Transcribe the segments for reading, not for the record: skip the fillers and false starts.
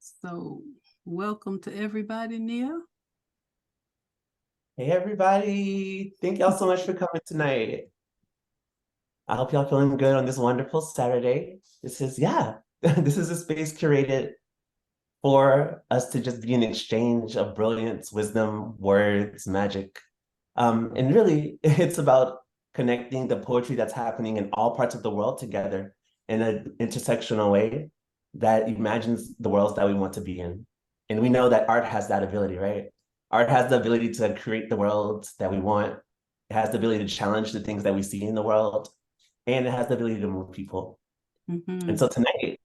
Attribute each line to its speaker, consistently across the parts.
Speaker 1: So, welcome to everybody, Nia.
Speaker 2: Hey everybody, thank y'all so much for coming tonight. I hope y'all feeling good on this wonderful Saturday. This is a space curated for us to just be an exchange of brilliance, wisdom, words, magic. And really, it's about connecting the poetry that's happening in all parts of the world together in an intersectional way that imagines the worlds that we want to be in. And we know that art has that ability, right? Art has the ability to create the world that we want. It has the ability to challenge the things that we see in the world, and it has the ability to move people. And so tonight,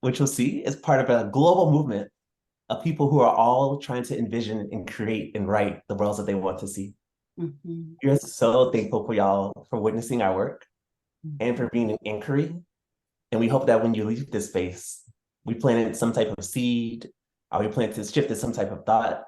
Speaker 2: which you'll see, is part of a global movement of people who are all trying to envision and create and write the worlds that they want to see. We're so thankful for y'all for witnessing our work and for being an inquiry. And we hope that when you leave this space, we planted some type of seed, or we planted shifted some type of thought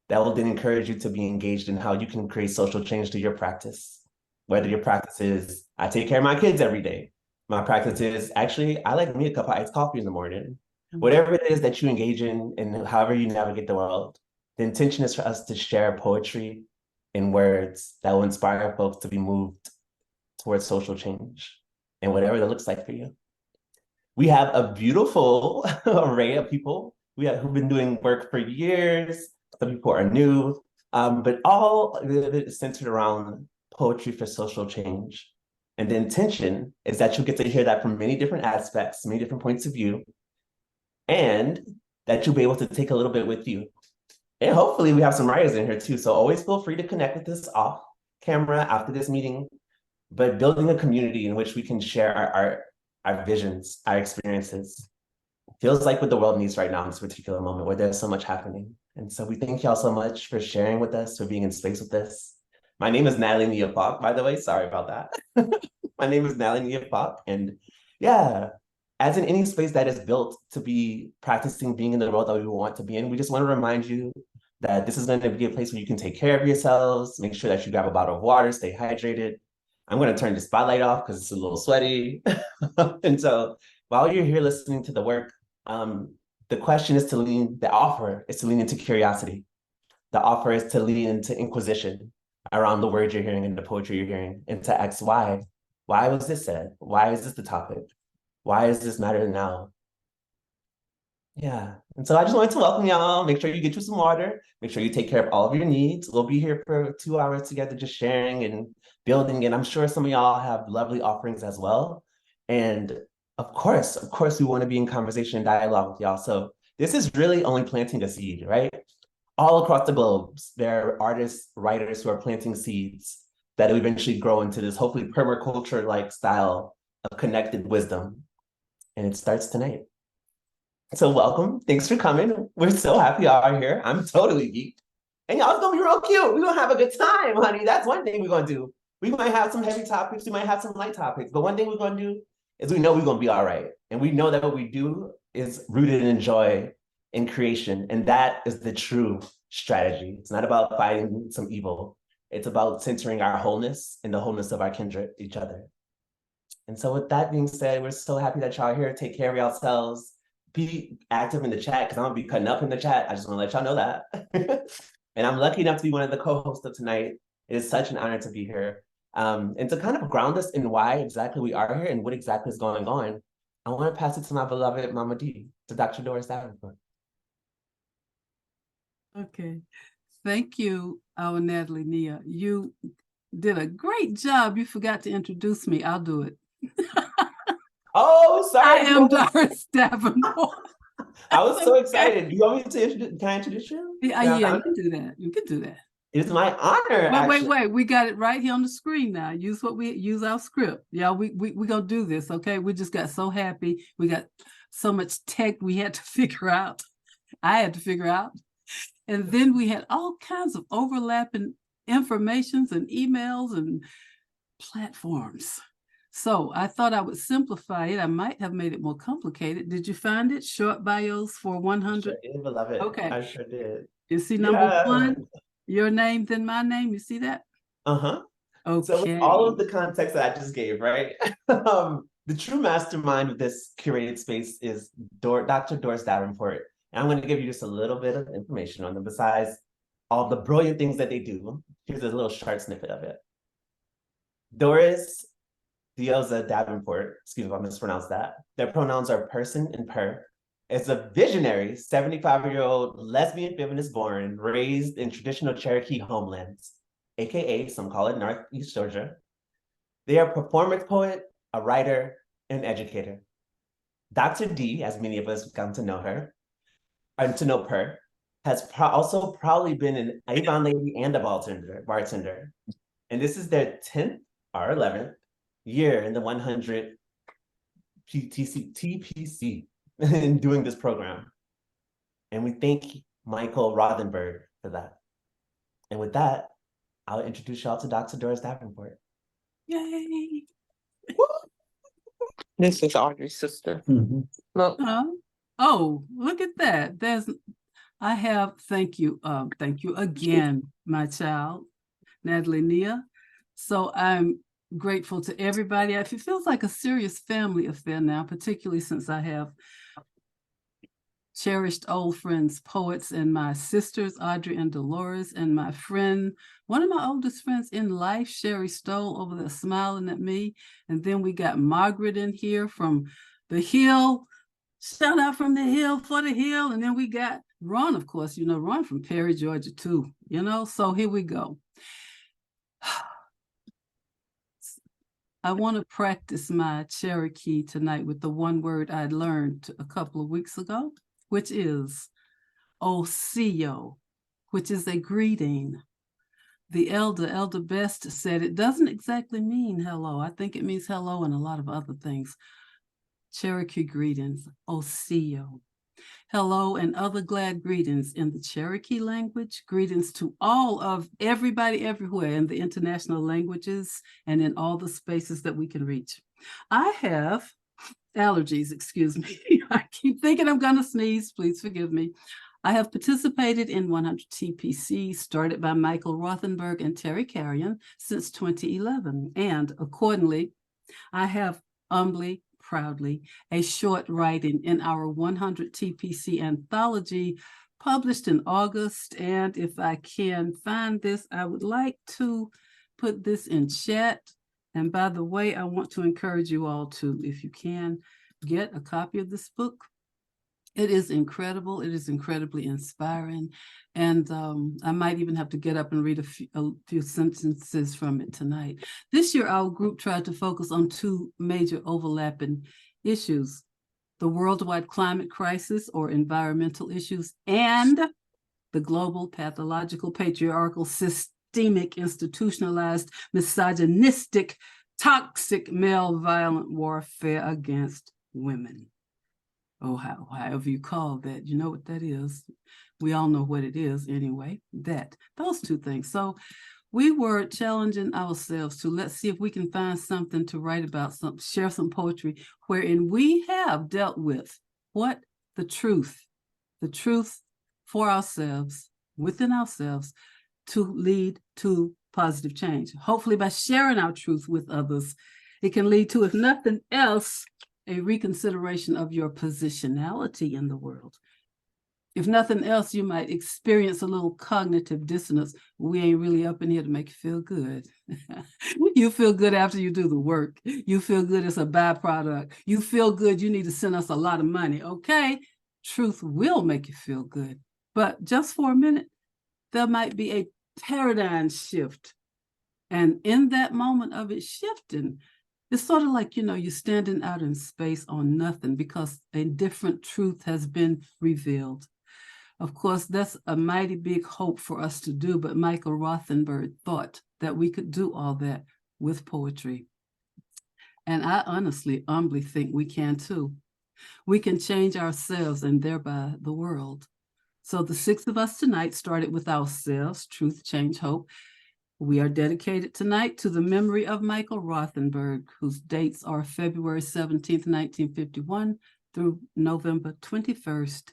Speaker 2: that will then encourage you to be engaged in how you can create social change through your practice. Whether your practice is, I take care of my kids every day. My practice is, actually, I like me a cup of iced coffee in the morning. Whatever it is that you engage in and however you navigate the world, the intention is for us to share poetry and words that will inspire folks to be moved towards social change and whatever that looks like for you. We have a beautiful array of people who've been doing work for years. Some people are new, but all of it is centered around poetry for social change. And the intention is that you'll get to hear that from many different aspects, many different points of view, and that you'll be able to take a little bit with you. And hopefully we have some writers in here too. So always feel free to connect with us off camera after this meeting, but building a community in which we can share our art, our visions, our experiences. Feels like what the world needs right now in this particular moment where there's so much happening. And so we thank y'all so much for sharing with us, for being in space with us. My name is Nia Faulk, by the way. Sorry about that. My name is Nia Faulk. And yeah, as in any space that is built to be practicing being in the world that we want to be in, we just want to remind you that this is going to be a place where you can take care of yourselves, make sure that you grab a bottle of water, stay hydrated. I'm going to turn the spotlight off because it's a little sweaty. And so while you're here listening to the work, the question is the offer is to lean into curiosity. The offer is to lean into inquisition around the words you're hearing and the poetry you're hearing, and to ask why. Why was this said? Why is this the topic? Why does this matter now? Yeah. And so I just wanted to welcome y'all. Make sure you get you some water. Make sure you take care of all of your needs. We'll be here for 2 hours together, just sharing and building. And I'm sure some of y'all have lovely offerings as well. And of course, we want to be in conversation and dialogue with y'all. So this is really only planting a seed, right? All across the globe, there are artists, writers who are planting seeds that will eventually grow into this hopefully permaculture-like style of connected wisdom. And it starts tonight. So welcome. Thanks for coming. We're so happy y'all are here. I'm totally geeked. And y'all's gonna be real cute. We're gonna have a good time, honey. That's one thing we're gonna do. We might have some heavy topics, we might have some light topics, but one thing we're gonna do is we know we're gonna be all right. And we know that what we do is rooted in joy and creation. And that is the true strategy. It's not about fighting some evil. It's about centering our wholeness and the wholeness of our kindred, each other. And so with that being said, we're so happy that y'all are here. Take care of yourselves. Be active in the chat because I'm gonna be cutting up in the chat. I just want to let y'all know that. And I'm lucky enough to be one of the co-hosts of tonight. It is such an honor to be here. And to kind of ground us in why exactly we are here and what exactly is going on, I want to pass it to my beloved Mama D, to Dr. Doris Davenport.
Speaker 1: Okay. Thank you, our Natalie Nia. You did a great job. You forgot to introduce me. I'll do it.
Speaker 2: Oh, sorry.
Speaker 1: I am Doris Davenport.
Speaker 2: I was so excited. Do you want me to introduce? Can I introduce you?
Speaker 1: Yeah, you can do that. You can do that.
Speaker 2: It's my honor.
Speaker 1: Wait. We got it right here on the screen now. Use our script. Yeah, we gonna do this. Okay. We just got so happy. We got so much tech we had to figure out. I had to figure out. And then we had all kinds of overlapping informations and emails and platforms. So I thought I would simplify it. I might have made it more complicated. Did you find it? Short bios for 100?
Speaker 2: I sure did,
Speaker 1: Okay.
Speaker 2: I sure did.
Speaker 1: You see number 1, your name, then my name. You see that?
Speaker 2: Uh-huh.
Speaker 1: Okay.
Speaker 2: So with all of the context that I just gave, right? The true mastermind of this curated space is Dr. Doris Davenport. And I'm going to give you just a little bit of information on them besides all the brilliant things that they do. Here's a little short snippet of it. Doris diosa Davenport, excuse me if I mispronounced that. Their pronouns are person and per. Is a visionary 75-year-old lesbian feminist born, raised in traditional Cherokee homelands, AKA some call it Northeast Georgia. They are a performance poet, a writer, and educator. Dr. D, as many of us have come to know her, and to know her, has also probably been an Avon lady and a bartender. And this is their 10th or 11th year in the 100 TPC in doing this program. And we thank Michael Rothenberg for that. And with that, I'll introduce y'all to Dr. Doris Davenport.
Speaker 1: Yay.
Speaker 3: This is Audrey's sister. Look.
Speaker 1: Oh, look at that. Thank you again, my child, Natalie Nia. So I'm grateful to everybody. It feels like a serious family affair now, particularly since I have cherished old friends, poets, and my sisters, Audrey and Dolores, and my friend, one of my oldest friends in life, Sherry Stoll, over there smiling at me. And then we got Margaret in here from the Hill. Shout out from the Hill for the Hill. And then we got Ron, of course, Ron from Perry, Georgia, too. So here we go. I want to practice my Cherokee tonight with the one word I learned a couple of weeks ago, which is Osio, which is a greeting. The Elder Best said it doesn't exactly mean hello. I think it means hello and a lot of other things. Cherokee greetings, Osio. Hello and other glad greetings in the Cherokee language. Greetings to all of everybody everywhere in the international languages and in all the spaces that we can reach. I have allergies, excuse me. I keep thinking I'm going to sneeze. Please forgive me. I have participated in 100 TPC, started by Michael Rothenberg and Terry Carrion since 2011. And accordingly, I have humbly, proudly, a short writing in our 100 TPC anthology published in August. And if I can find this, I would like to put this in chat. And by the way, I want to encourage you all to, if you can, get a copy of this book. It is incredible. It is incredibly inspiring. And I might even have to get up and read a few sentences from it tonight. This year, our group tried to focus on two major overlapping issues: the worldwide climate crisis or environmental issues, and the global pathological, patriarchal, systemic, institutionalized, misogynistic, toxic male violent warfare against women. Oh, however you call that, you know what that is. We all know what it is anyway, those two things. So we were challenging ourselves to let's see if we can find something to write about, share some poetry wherein we have dealt with what the truth for ourselves, within ourselves, to lead to positive change. Hopefully by sharing our truth with others, it can lead to, if nothing else, a reconsideration of your positionality in the world. If nothing else, you might experience a little cognitive dissonance. We ain't really up in here to make you feel good. You feel good after you do the work. You feel good as a byproduct. You feel good, you need to send us a lot of money. Okay, truth will make you feel good. But just for a minute, there might be a paradigm shift. And in that moment of it shifting, it's sort of like, you're standing out in space on nothing because a different truth has been revealed. Of course, that's a mighty big hope for us to do, but Michael Rothenberg thought that we could do all that with poetry. And I honestly, humbly think we can too. We can change ourselves and thereby the world. So the 6 of us tonight started with ourselves, truth, change, hope. We are dedicated tonight to the memory of Michael Rothenberg, whose dates are February 17th, 1951 through November 21st,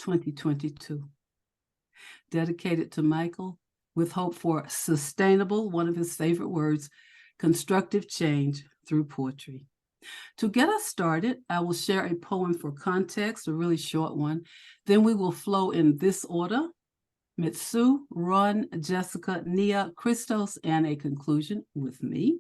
Speaker 1: 2022. Dedicated to Michael with hope for sustainable, one of his favorite words, constructive change through poetry. To get us started, I will share a poem for context, a really short one. Then we will flow in this order: Mitsuye, Ron, Jessica, Nia, Chrystos, and a conclusion with me.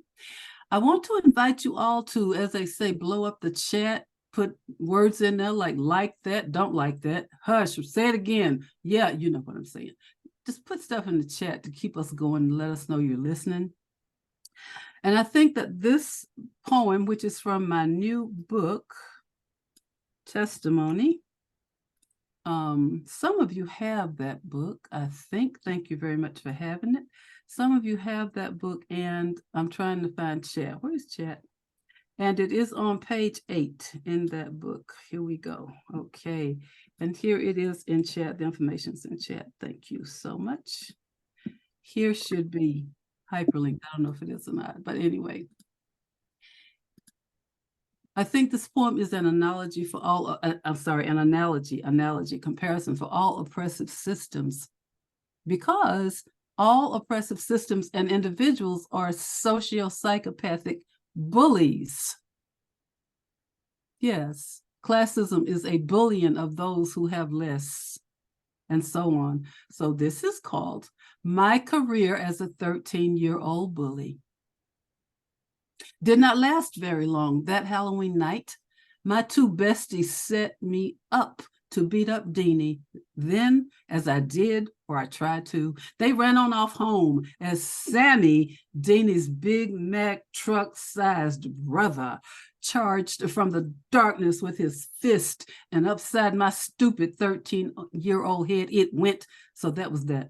Speaker 1: I want to invite you all to, as they say, blow up the chat, put words in there like that, don't like that, hush, say it again. Yeah, you know what I'm saying. Just put stuff in the chat to keep us going and let us know you're listening. And I think that this poem, which is from my new book, Testimony, some of you have that book, I think. Thank you very much for having it. Some of you have that book, and I'm trying to find chat. Where's chat? And it is on page 8 in that book. Here we go. Okay. And here it is in chat. The information's in chat. Thank you so much. Here should be hyperlinked. I don't know if it is or not, but anyway. I think this poem is an analogy for all, an analogy comparison for all oppressive systems, because all oppressive systems and individuals are socio-psychopathic bullies. Yes, classism is a bullying of those who have less, and so on. So this is called My Career as a 13-Year-Old Bully. Did not last very long. That Halloween night, my two besties set me up to beat up Deanie. Then, as I did, or I tried to, they ran on off home as Sammy, Deanie's Big Mac truck-sized brother, charged from the darkness with his fist, and upside my stupid 13-year-old head it went. So that was that.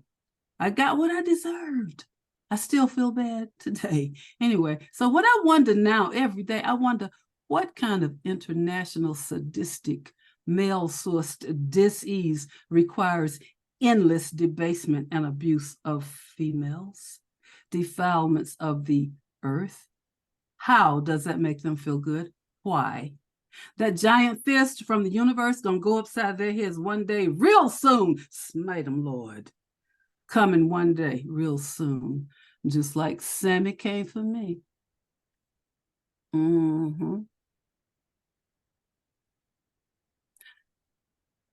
Speaker 1: I got what I deserved. I still feel bad today. Anyway, so what I wonder now every day, I wonder what kind of international sadistic male-sourced dis-ease requires endless debasement and abuse of females, defilements of the earth. How does that make them feel good? Why? That giant fist from the universe gonna go upside their heads one day real soon. Smite them, Lord. Coming one day real soon, just like Sammy came for me.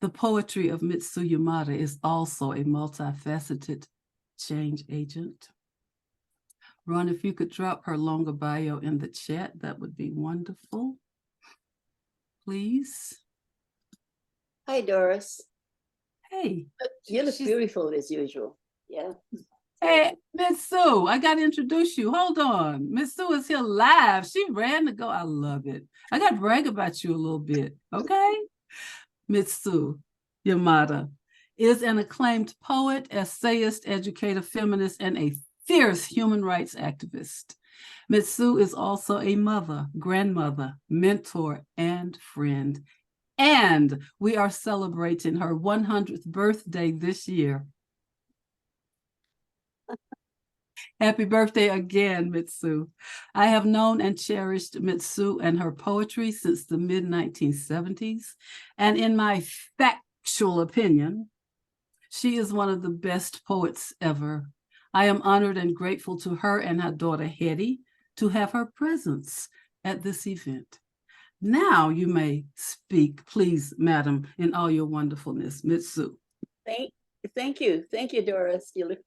Speaker 1: The poetry of Mitsuye Yamada is also a multifaceted change agent. Ron, if you could drop her longer bio in the chat, that would be wonderful. Please.
Speaker 4: Hi, Doris.
Speaker 1: Hey.
Speaker 4: You look beautiful as usual. Yeah.
Speaker 1: Hey, Mitsuye, I got to introduce you. Hold on. Mitsuye is here live. She ran to go. I love it. I got to brag about you a little bit, okay? Mitsuye Yamada is an acclaimed poet, essayist, educator, feminist, and a fierce human rights activist. Mitsuye is also a mother, grandmother, mentor, and friend. And we are celebrating her 100th birthday this year. Happy birthday again, Mitsuye. I have known and cherished Mitsuye and her poetry since the mid-1970s. And in my factual opinion, she is one of the best poets ever. I am honored and grateful to her and her daughter, Hetty, to have her presence at this event. Now you may speak, please, madam, in all your wonderfulness. Mitsuye.
Speaker 4: Thank you. Thank you, Doris. You look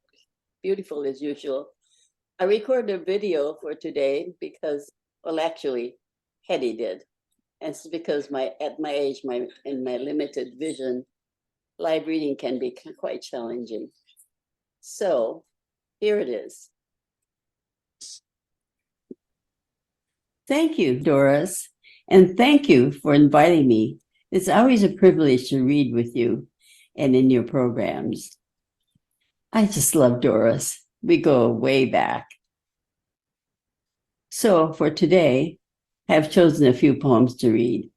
Speaker 4: beautiful as usual. I recorded a video for today because, well, actually, Hetty did. And it's because at my age, in my limited vision, live reading can be quite challenging. So here it is. Thank you, Doris. And thank you for inviting me. It's always a privilege to read with you and in your programs. I just love Doris. We go way back. So for today, I have chosen a few poems to read.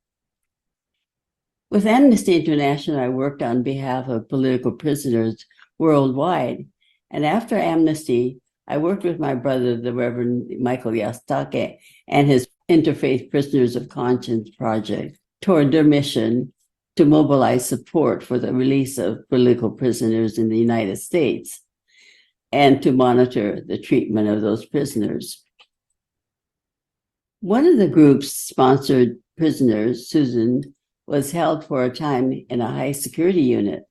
Speaker 4: With Amnesty International, I worked on behalf of political prisoners worldwide. And after Amnesty, I worked with my brother, the Reverend Michael Yastake, and his Interfaith Prisoners of Conscience project toward their mission to mobilize support for the release of political prisoners in the United States and to monitor the treatment of those prisoners. One of the group's sponsored prisoners, Susan, was held for a time in a high security unit.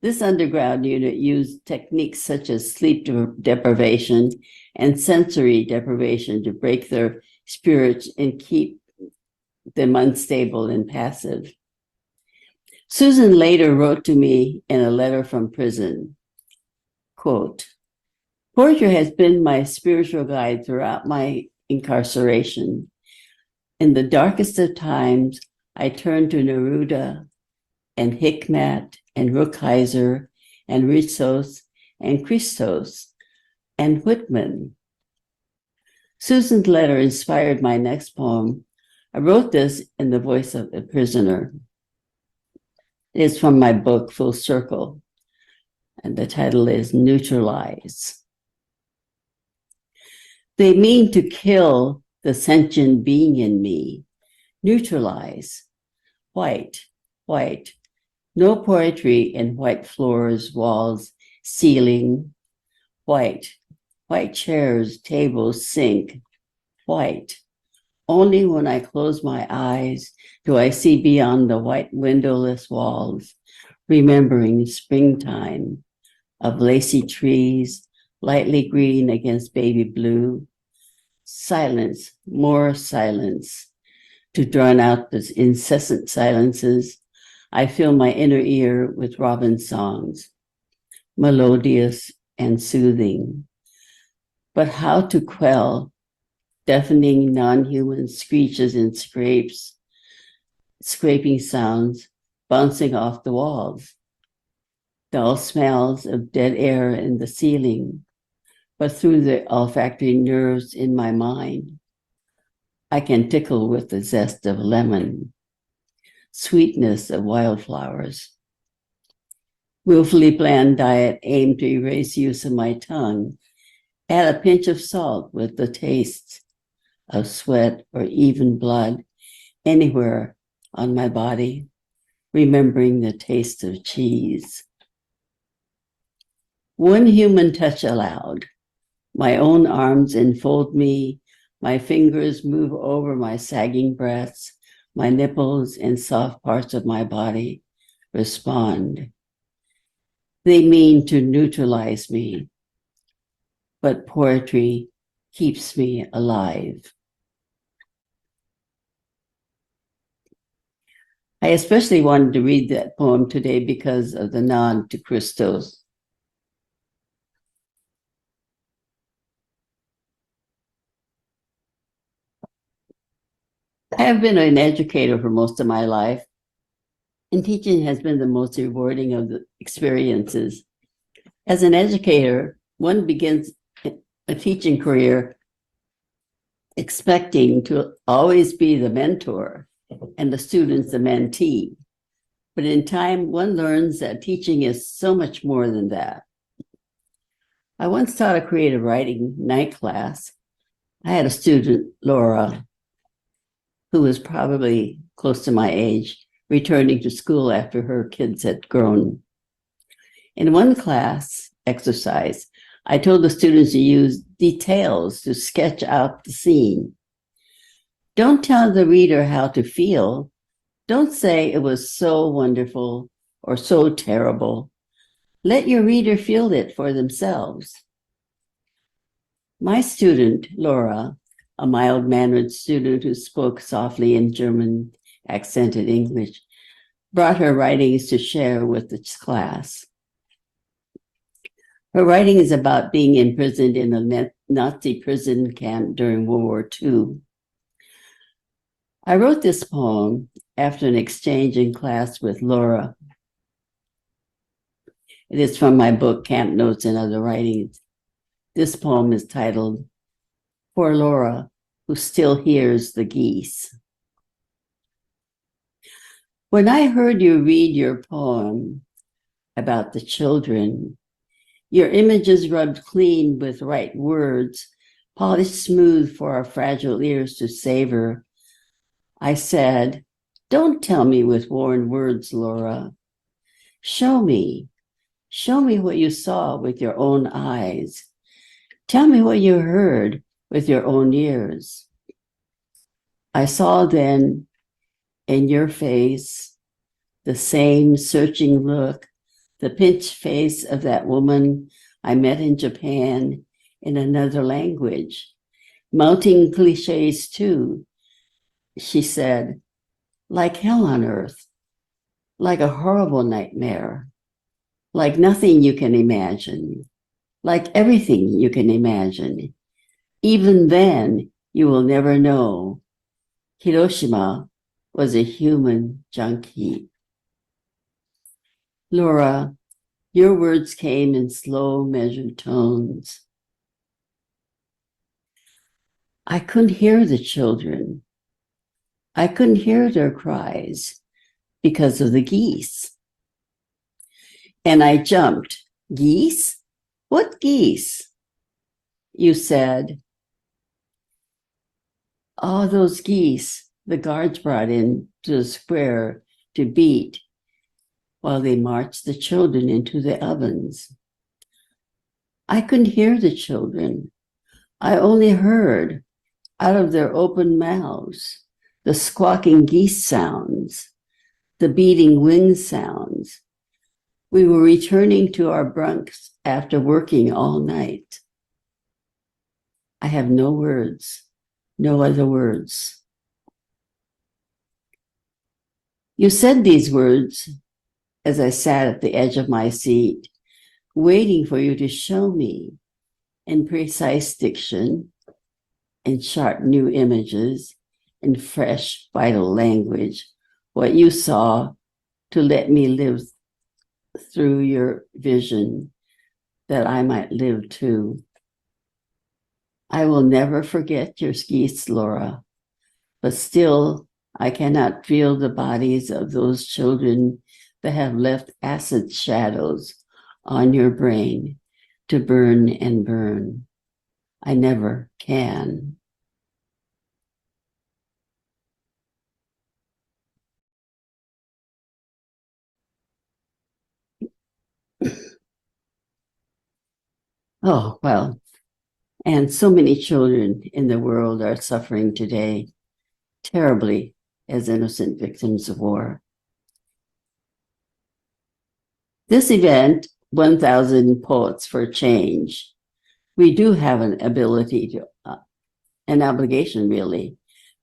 Speaker 4: This underground unit used techniques such as sleep deprivation and sensory deprivation to break their spirits and keep them unstable and passive. Susan later wrote to me in a letter from prison, quote, "Poetry has been my spiritual guide throughout my incarceration. In the darkest of times, I turned to Neruda and Hikmat and Rukeyser and Ritsos and Chrystos and Whitman." Susan's letter inspired my next poem. I wrote this in the voice of a prisoner. It is from my book, Full Circle, and the title is Neutralize. They mean to kill the sentient being in me. Neutralize. White, white. No poetry in white floors, walls, ceiling. White, white chairs, tables, sink. White. Only when I close my eyes do I see beyond the white windowless walls, remembering springtime of lacy trees, lightly green against baby blue. Silence, more silence. To drown out the incessant silences, I fill my inner ear with robin songs, melodious and soothing. But how to quell deafening non-human screeches and scraping sounds bouncing off the walls, dull smells of dead air in the ceiling, but through the olfactory nerves in my mind, I can tickle with the zest of lemon, sweetness of wildflowers. Willfully bland diet aimed to erase use of my tongue, add a pinch of salt with the taste of sweat or even blood anywhere on my body, remembering the taste of cheese. One human touch allowed. My own arms enfold me, my fingers move over my sagging breasts, my nipples and soft parts of my body respond. They mean to neutralize me, but poetry keeps me alive. I especially wanted to read that poem today because of the nod to Chrystos. I have been an educator for most of my life, and teaching has been the most rewarding of the experiences. As an educator, one begins a teaching career expecting to always be the mentor and the students the mentee. But in time, one learns that teaching is so much more than that. I once taught a creative writing night class. I had a student, Laura, who was probably close to my age, returning to school after her kids had grown. In one class exercise, I told the students to use details to sketch out the scene. Don't tell the reader how to feel. Don't say it was so wonderful or so terrible. Let your reader feel it for themselves. My student, Laura, a mild-mannered student who spoke softly in German accented English, brought her writings to share with the class. Her writing is about being imprisoned in a Nazi prison camp during World War II. I wrote this poem after an exchange in class with Laura. It is from my book, Camp Notes and Other Writings. This poem is titled, For Laura, Who Still Hears the Geese. When I heard you read your poem about the children, your images rubbed clean with right words, polished smooth for our fragile ears to savor, I said, don't tell me with worn words, Laura. Show me what you saw with your own eyes. Tell me what you heard with your own ears. I saw then in your face the same searching look, the pinched face of that woman I met in Japan in another language. Mounting cliches too, she said, like hell on earth, like a horrible nightmare, like nothing you can imagine, like everything you can imagine. Even then, you will never know. Hiroshima was a human junkie. Laura, your words came in slow, measured tones. I couldn't hear the children. I couldn't hear their cries because of the geese. And I jumped. Geese? What geese? You said, oh, those geese the guards brought in to the square to beat while they marched the children into the ovens. I couldn't hear the children. I only heard out of their open mouths the squawking geese sounds, the beating wing sounds. We were returning to our bunks after working all night. I have no words, no other words. You said these words as I sat at the edge of my seat, waiting for you to show me in precise diction, in sharp new images, in fresh, vital language, what you saw to let me live through your vision that I might live too. I will never forget your geese, Laura, but still I cannot feel the bodies of those children that have left acid shadows on your brain to burn and burn. I never can. Oh, well, and so many children in the world are suffering today terribly as innocent victims of war. This event, 1,000 Poets for Change, we do have an ability to, an obligation really,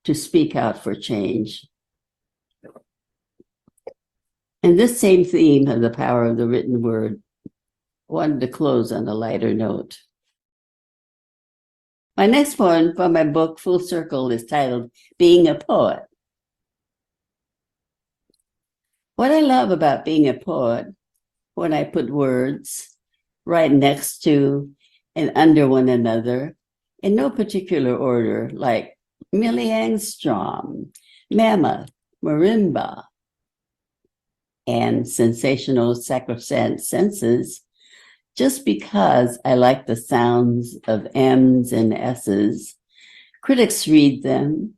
Speaker 4: to speak out for change. And this same theme of the power of the written word, I wanted to close on a lighter note. My next poem from my book, Full Circle, is titled Being a Poet. What I love about being a poet, when I put words right next to and under one another, in no particular order, like Millie Angstrom, Mammoth, Marimba, and sensational sacrosanct senses, just because I like the sounds of M's and S's. Critics read them,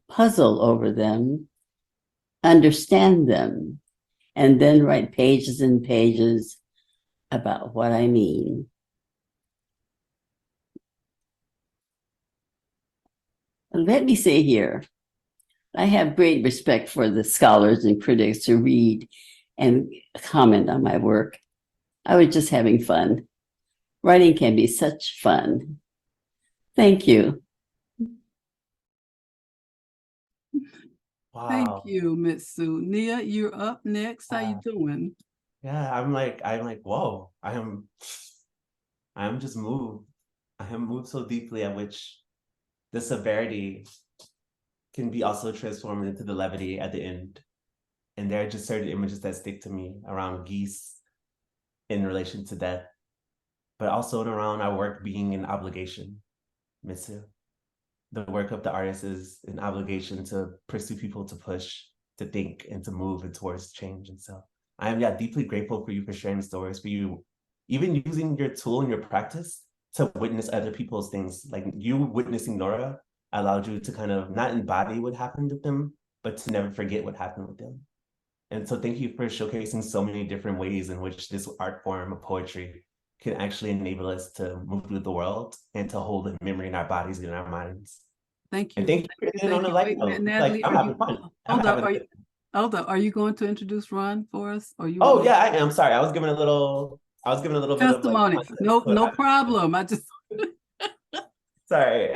Speaker 4: puzzle over them, understand them, and then write pages and pages about what I mean. Let me say here, I have great respect for the scholars and critics who read and comment on my work. I was just having fun. Writing can be such fun. Thank you.
Speaker 2: Wow.
Speaker 1: Thank you, Mitsu. Nia, you're up next. How you doing?
Speaker 2: Yeah, I'm like, whoa, I'm just moved. I am moved so deeply at which the severity can be also transformed into the levity at the end. And there are just certain images that stick to me around geese in relation to death, but also in around our work being an obligation, Mitsu. The work of the artist is an obligation to pursue people to push, to think, and to move towards change. And so I am deeply grateful for you for sharing stories, for you even using your tool and your practice to witness other people's things. Like you witnessing Nora allowed you to kind of not embody what happened with them, but to never forget what happened with them. And so thank you for showcasing so many different ways in which this art form of poetry can actually enable us to move through the world and to hold a memory in our bodies and in our minds.
Speaker 1: Thank
Speaker 2: And
Speaker 1: you.
Speaker 2: thank you for ending on
Speaker 1: Thank
Speaker 2: a
Speaker 1: you.
Speaker 2: light
Speaker 1: Wait,
Speaker 2: note.
Speaker 1: Natalie,
Speaker 2: I'm
Speaker 1: are
Speaker 2: having
Speaker 1: you,
Speaker 2: fun. I'm
Speaker 1: hold up,
Speaker 2: having
Speaker 1: hold up. Are you going to introduce Ron for us? Or you
Speaker 2: Oh
Speaker 1: want me
Speaker 2: yeah, I am. Sorry, I was giving a little bit of like
Speaker 1: testimony?
Speaker 2: context
Speaker 1: No,
Speaker 2: to what
Speaker 1: no
Speaker 2: happened.
Speaker 1: problem. I just,
Speaker 2: Sorry.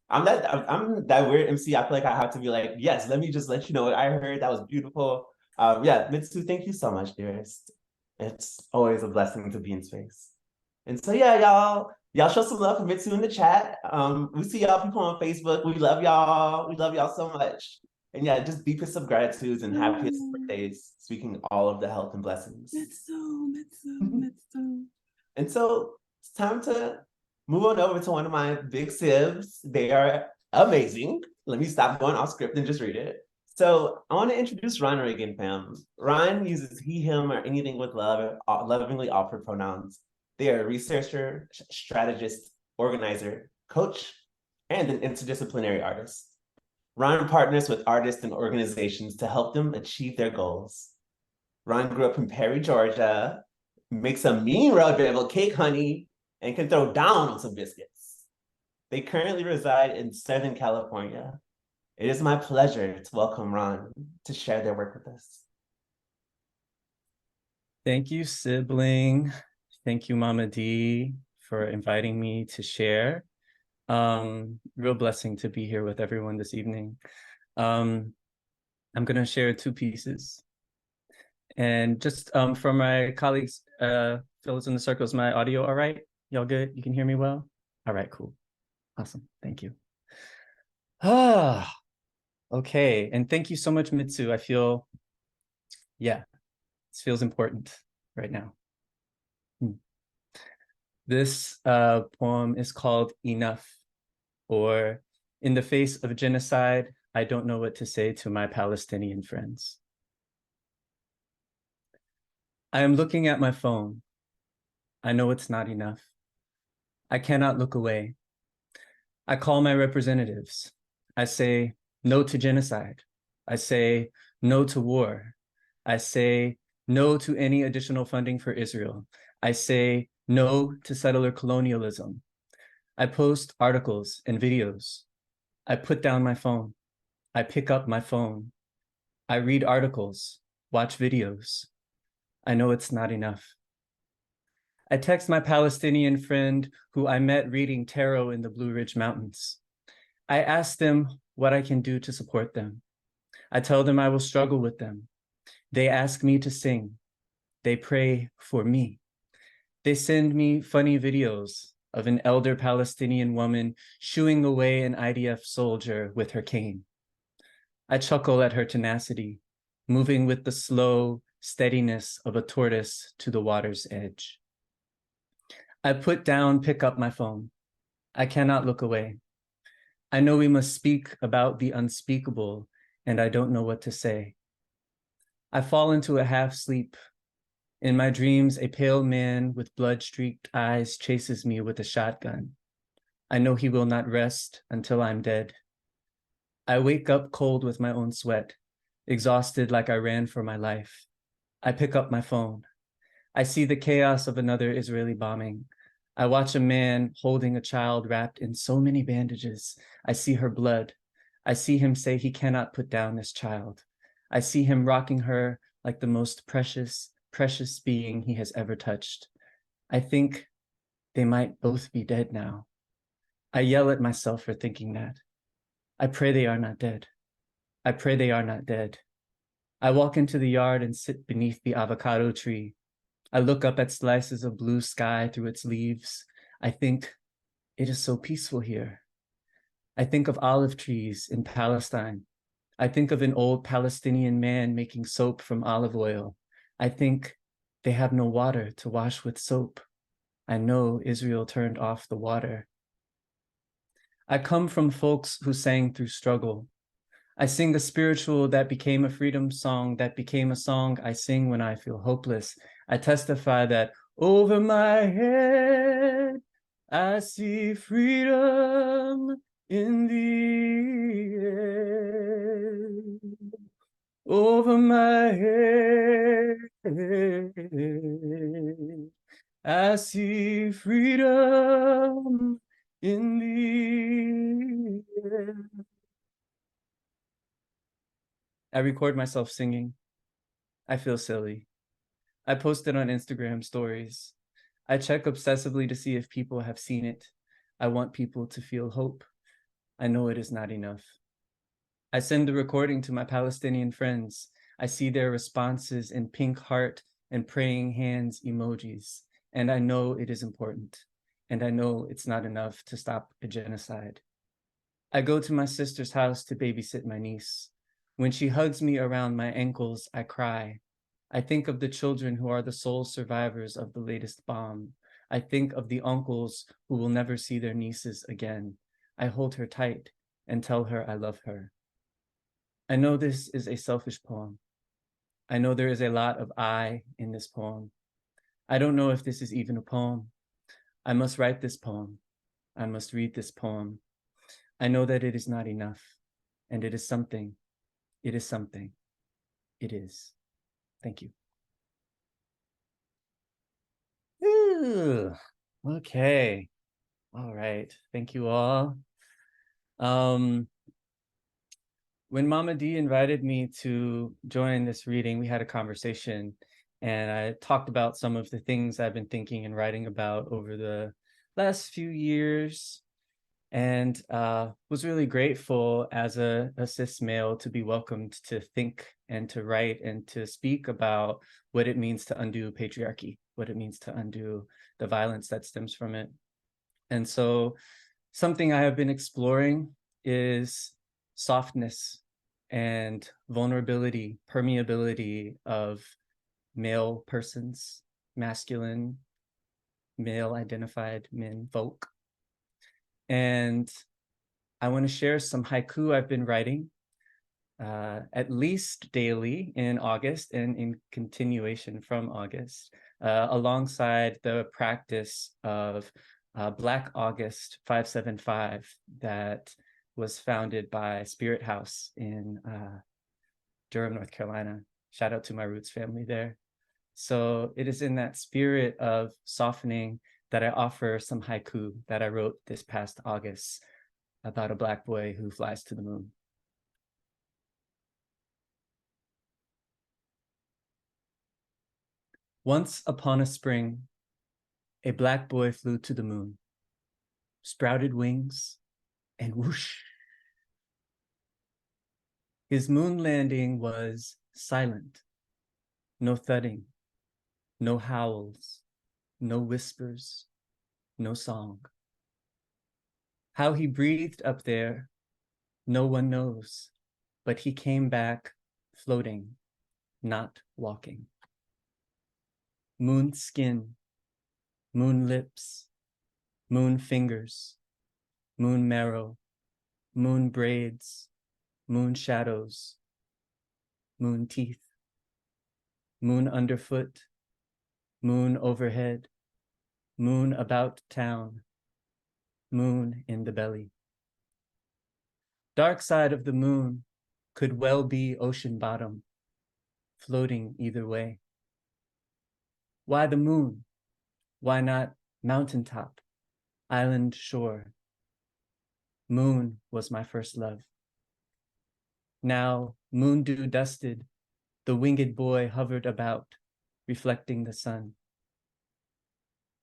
Speaker 2: I'm that weird MC. I feel like I have to be like, yes, let me just let you know what I heard. That was beautiful. Yeah, Mitsu, thank you so much, dearest. It's always a blessing to be in space. And so yeah, y'all show some love for Mitsu in the chat. We see y'all people on Facebook. We love y'all. We love y'all so much. And yeah, just deepest of gratitudes and happiest birthdays, speaking all of the health and blessings.
Speaker 1: Mitsu.
Speaker 2: And so it's time to move on over to one of my big sibs. They are amazing. Let me stop going off script and just read it. So I want to introduce Ron Ragin, fam. Ron uses he, him, or anything with love, lovingly offered pronouns. They are a researcher, strategist, organizer, coach, and an interdisciplinary artist. Ron partners with artists and organizations to help them achieve their goals. Ron grew up in Perry, Georgia, makes a mean red velvet cake, honey, and can throw down on some biscuits. They currently reside in Southern California. It is my pleasure to welcome Ron to share their work with us.
Speaker 5: Thank you, sibling. Thank you, Mama D, for inviting me to share. Real blessing to be here with everyone this evening. I'm gonna share 2 pieces. And just for my colleagues, fellows in the circle, is my audio all right? Y'all good? You can hear me well? All right, cool. Awesome, thank you. Okay, and thank you so much, Mitsu. I feel, yeah, this feels important right now. This poem is called Enough, or In the Face of Genocide, I Don't Know What to Say to My Palestinian Friends. I am looking at my phone. I know it's not enough. I cannot look away. I call my representatives. I say no to genocide. I say no to war. I say no to any additional funding for Israel. I say no to settler colonialism. I post articles and videos. I put down my phone. I pick up my phone. I read articles, watch videos. I know it's not enough. I text my Palestinian friend who I met reading tarot in the Blue Ridge Mountains. I ask them what I can do to support them. I tell them I will struggle with them. They ask me to sing. They pray for me. They send me funny videos of an elder Palestinian woman shooing away an IDF soldier with her cane. I chuckle at her tenacity, moving with the slow steadiness of a tortoise to the water's edge. I pick up my phone. I cannot look away. I know we must speak about the unspeakable, and I don't know what to say. I fall into a half sleep. In my dreams, a pale man with blood-streaked eyes chases me with a shotgun. I know he will not rest until I'm dead. I wake up cold with my own sweat, exhausted like I ran for my life. I pick up my phone. I see the chaos of another Israeli bombing. I watch a man holding a child wrapped in so many bandages. I see her blood. I see him say he cannot put down this child. I see him rocking her like the most precious, precious being he has ever touched. I think they might both be dead now. I yell at myself for thinking that. I pray they are not dead. I pray they are not dead. I walk into the yard and sit beneath the avocado tree. I look up at slices of blue sky through its leaves. I think, it is so peaceful here. I think of olive trees in Palestine. I think of an old Palestinian man making soap from olive oil. I think they have no water to wash with soap. I know Israel turned off the water. I come from folks who sang through struggle. I sing a spiritual that became a freedom song, that became a song I sing when I feel hopeless. I testify that over my head, I see freedom in the air. Over my head, I see freedom in the I record myself singing. I feel silly. I post it on Instagram stories. I check obsessively to see if people have seen it. I want people to feel hope. I know it is not enough. I send the recording to my Palestinian friends. I see their responses in pink heart and praying hands emojis. And I know it is important. And I know it's not enough to stop a genocide. I go to my sister's house to babysit my niece. When she hugs me around my ankles, I cry. I think of the children who are the sole survivors of the latest bomb. I think of the uncles who will never see their nieces again. I hold her tight and tell her I love her. I know this is a selfish poem. I know there is a lot of I in this poem. I don't know if this is even a poem. I must write this poem. I must read this poem. I know that it is not enough, and it is something. It is something. It is. Thank you. Ooh, okay. All right. Thank you all. When Mama D invited me to join this reading, we had a conversation, and I talked about some of the things I've been thinking and writing about over the last few years, and was really grateful as a cis male to be welcomed to think and to write and to speak about what it means to undo patriarchy, what it means to undo the violence that stems from it. And so something I have been exploring is softness and vulnerability, permeability of male persons, masculine, male identified men, folk. And I want to share some haiku I've been writing at least daily in August and in continuation from August, alongside the practice of Black August 575 that was founded by Spirit House in Durham, North Carolina. Shout out to my roots family there. So it is in that spirit of softening that I offer some haiku that I wrote this past August about a Black boy who flies to the moon. Once upon a spring, a Black boy flew to the moon, sprouted wings, and whoosh. His moon landing was silent. No thudding, no howls, no whispers, no song. How he breathed up there, no one knows, but he came back floating, not walking. Moon skin, moon lips, moon fingers, moon marrow, moon braids, moon shadows, moon teeth, moon underfoot, moon overhead, moon about town, moon in the belly. Dark side of the moon could well be ocean bottom, floating either way. Why the moon? Why not mountaintop, island shore? Moon was my first love. Now, moon dew dusted, the winged boy hovered about, reflecting the sun.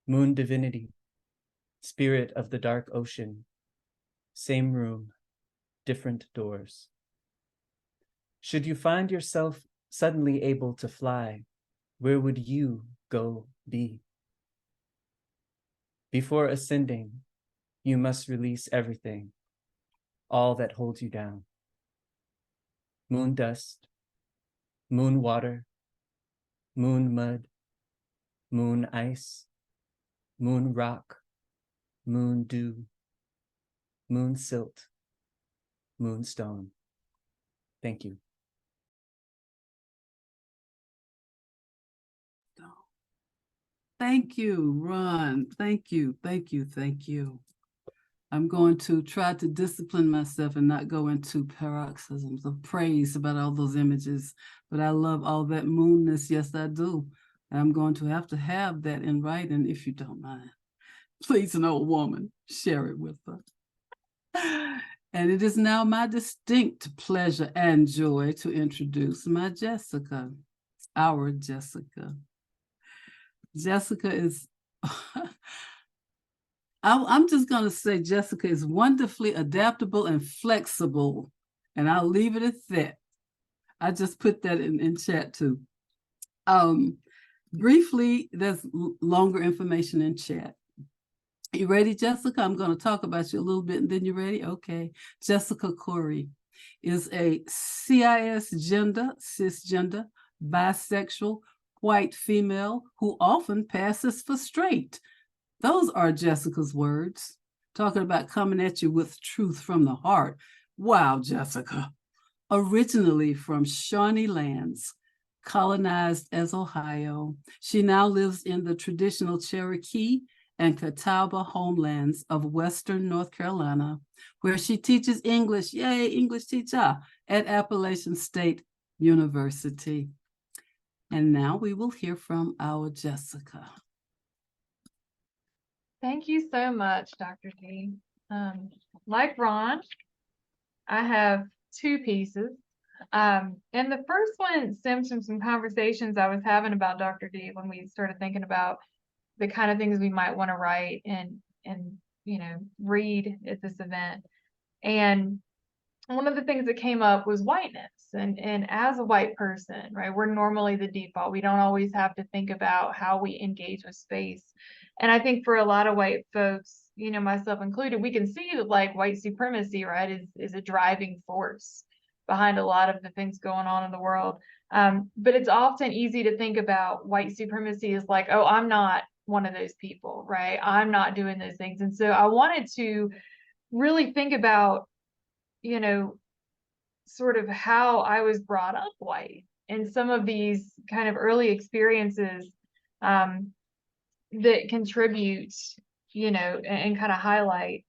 Speaker 5: Moon divinity, spirit of the dark ocean, same room, different doors. Should you find yourself suddenly able to fly, where would you go be? Before ascending, you must release everything, all that holds you down. Moon dust, moon water, moon mud, moon ice, moon rock, moon dew, moon silt, moon stone. Thank you.
Speaker 1: Thank you, Ron. Thank you, thank you, thank you. I'm going to try to discipline myself and not go into paroxysms of praise about all those images, but I love all that moonness. Yes, I do. I'm going to have that in writing, if you don't mind. Please, an old woman, share it with her. And it is now my distinct pleasure and joy to introduce my Jessica, our Jessica. Jessica is, I'm just going to say Jessica is wonderfully adaptable and flexible. And I'll leave it at that. I just put that in chat too. Briefly, there's longer information in chat. You ready, Jessica? I'm going to talk about you a little bit and then you ready? Okay. Jessica Cory is a cisgender, bisexual, white female who often passes for straight. Those are Jessica's words, talking about coming at you with truth from the heart. Wow, Jessica. Originally from Shawnee lands, colonized as Ohio, she now lives in the traditional Cherokee and Catawba homelands of Western North Carolina, where she teaches English, yay, English teacher, at Appalachian State University. And now we will hear from our Jessica.
Speaker 6: Thank you so much, Dr. D. Like Ron, I have two pieces. And the first one stems from some conversations I was having about Dr. D when we started thinking about the kind of things we might want to write and you know, read at this event. And one of the things that came up was whiteness. And as a white person, right, we're normally the default. We don't always have to think about how we engage with space. And I think for a lot of white folks, you know, myself included, we can see that like white supremacy, right, is a driving force behind a lot of the things going on in the world. But it's often easy to think about white supremacy as like, oh, I'm not one of those people, right? I'm not doing those things. And so I wanted to really think about, you know, sort of how I was brought up white and some of these kind of early experiences that contribute, you know, and kind of highlight,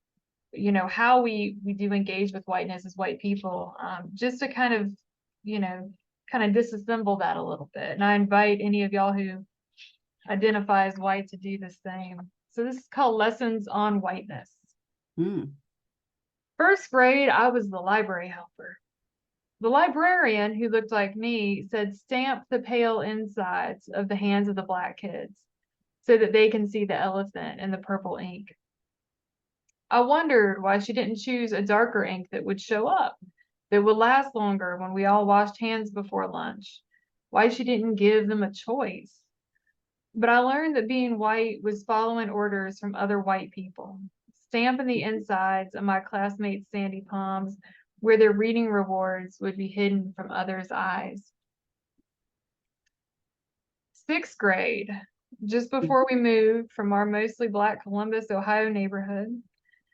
Speaker 6: you know, how we do engage with whiteness as white people, just to kind of, you know, kind of disassemble that a little bit. And I invite any of y'all who identify as white to do the same. So this is called Lessons on Whiteness. First grade, I was the library helper. The librarian, who looked like me, said, "Stamp the pale insides of the hands of the black kids so that they can see the elephant in the purple ink." I wondered why she didn't choose a darker ink that would show up, that would last longer when we all washed hands before lunch. Why she didn't give them a choice. But I learned that being white was following orders from other white people, stamping the insides of my classmates' sandy palms where their reading rewards would be hidden from others' eyes. Sixth grade, just before we moved from our mostly Black Columbus, Ohio neighborhood,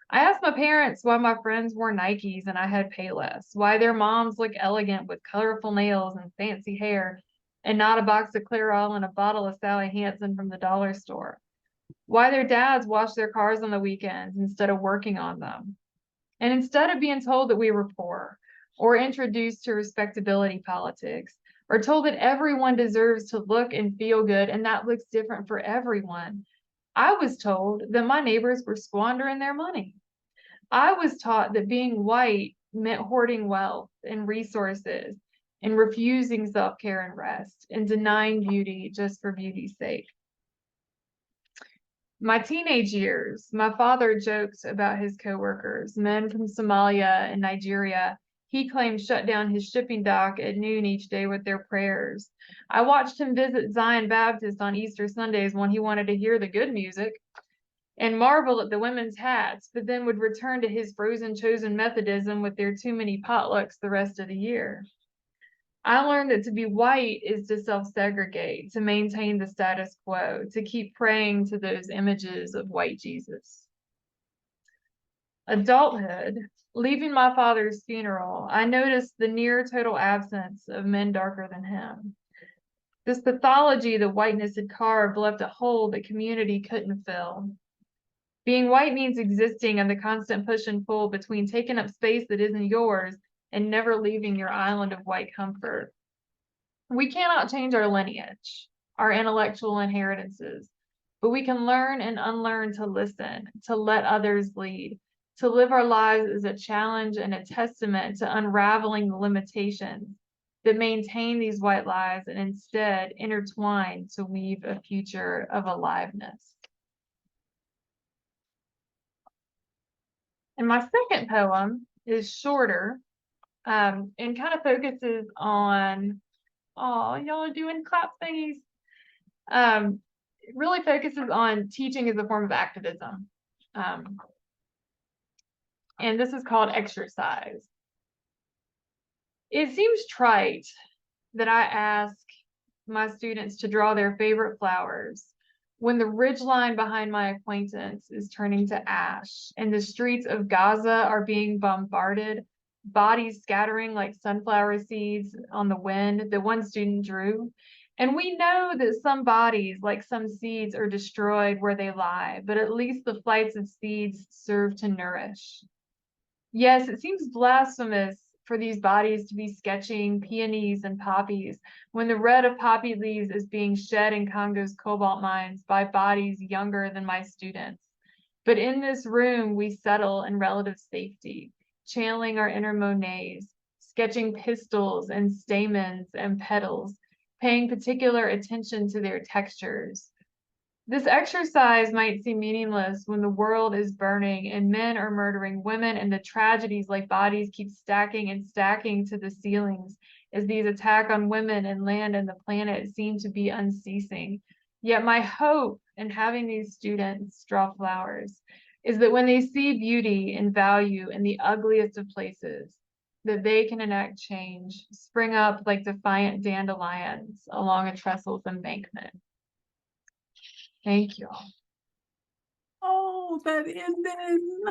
Speaker 6: I asked my parents why my friends wore Nikes and I had Payless, why their moms look elegant with colorful nails and fancy hair, and not a box of Clairol and a bottle of Sally Hansen from the dollar store, why their dads wash their cars on the weekends instead of working on them. And instead of being told that we were poor, or introduced to respectability politics, or told that everyone deserves to look and feel good and that looks different for everyone, I was told that my neighbors were squandering their money. I was taught that being white meant hoarding wealth and resources and refusing self-care and rest and denying beauty just for beauty's sake. My teenage years, my father joked about his coworkers, men from Somalia and Nigeria. He claimed shut down his shipping dock at noon each day with their prayers. I watched him visit Zion Baptist on Easter Sundays when he wanted to hear the good music and marvel at the women's hats, but then would return to his frozen chosen Methodism with their too many potlucks the rest of the year. I learned that to be white is to self-segregate, to maintain the status quo, to keep praying to those images of white Jesus. Adulthood, leaving my father's funeral, I noticed the near total absence of men darker than him. This pathology that whiteness had carved left a hole that community couldn't fill. Being white means existing in the constant push and pull between taking up space that isn't yours and never leaving your island of white comfort. We cannot change our lineage, our intellectual inheritances, but we can learn and unlearn to listen, to let others lead, To live our lives is a challenge and a testament to unraveling the limitations that maintain these white lies and instead intertwine to weave a future of aliveness. And my second poem is shorter, and kind of focuses on, oh, y'all are doing clap thingies. It really focuses on teaching as a form of activism. And this is called Exercise. It seems trite that I ask my students to draw their favorite flowers when the ridgeline behind my acquaintance is turning to ash and the streets of Gaza are being bombarded, bodies scattering like sunflower seeds on the wind that one student drew. And we know that some bodies, like some seeds, are destroyed where they lie, but at least the flights of seeds serve to nourish. Yes, it seems blasphemous for these bodies to be sketching peonies and poppies when the red of poppy leaves is being shed in Congo's cobalt mines by bodies younger than my students. But in this room, we settle in relative safety, channeling our inner Monets, sketching pistils and stamens and petals, paying particular attention to their textures. This exercise might seem meaningless when the world is burning and men are murdering women and the tragedies like bodies keep stacking and stacking to the ceilings as these attacks on women and land and the planet seem to be unceasing. Yet my hope in having these students draw flowers is that when they see beauty and value in the ugliest of places, that they can enact change, spring up like defiant dandelions along a trestle's embankment. Thank you.
Speaker 1: Oh, that ending.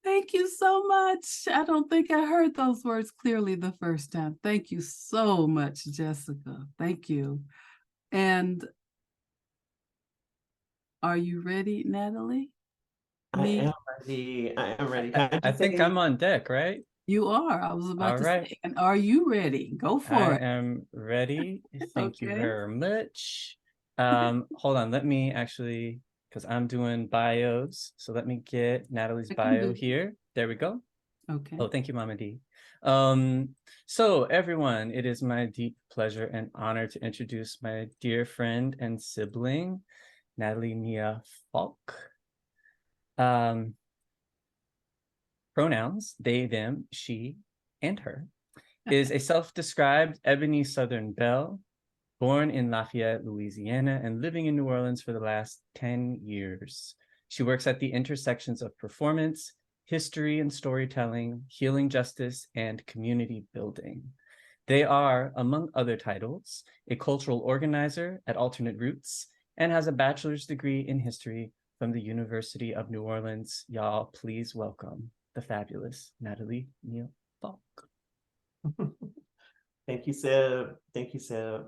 Speaker 1: Thank you so much. I don't think I heard those words clearly the first time. Thank you so much, Jessica. Thank you. And are you ready, Natalie?
Speaker 2: I am ready. I am ready. Can
Speaker 5: I
Speaker 2: just
Speaker 5: think
Speaker 2: say-
Speaker 5: I'm on deck, right?
Speaker 1: You are. I was about
Speaker 5: All
Speaker 1: to
Speaker 5: right.
Speaker 1: say, and are you ready? Go for
Speaker 5: I
Speaker 1: it.
Speaker 5: am ready. Thank you
Speaker 1: Okay.
Speaker 5: very much. Hold on, let me actually, because I'm doing bios. So let me get Natalie's
Speaker 1: I can do
Speaker 5: bio
Speaker 1: it.
Speaker 5: here. There we go.
Speaker 1: Okay.
Speaker 5: Oh, thank you, Mama D. So everyone, it is my deep pleasure and honor to introduce my dear friend and sibling, Nathalie Nia Faulk. Pronouns, they, them, she, and her, is a self-described ebony Southern belle, born in Lafayette, Louisiana, and living in New Orleans for the last 10 years. She works at the intersections of performance, history and storytelling, healing justice, and community building. They are, among other titles, a cultural organizer at Alternate Roots and has a bachelor's degree in history from the University of New Orleans. Y'all, please welcome the fabulous Nathalie Nia Faulk.
Speaker 2: Thank you, Sib. Thank you, Sib.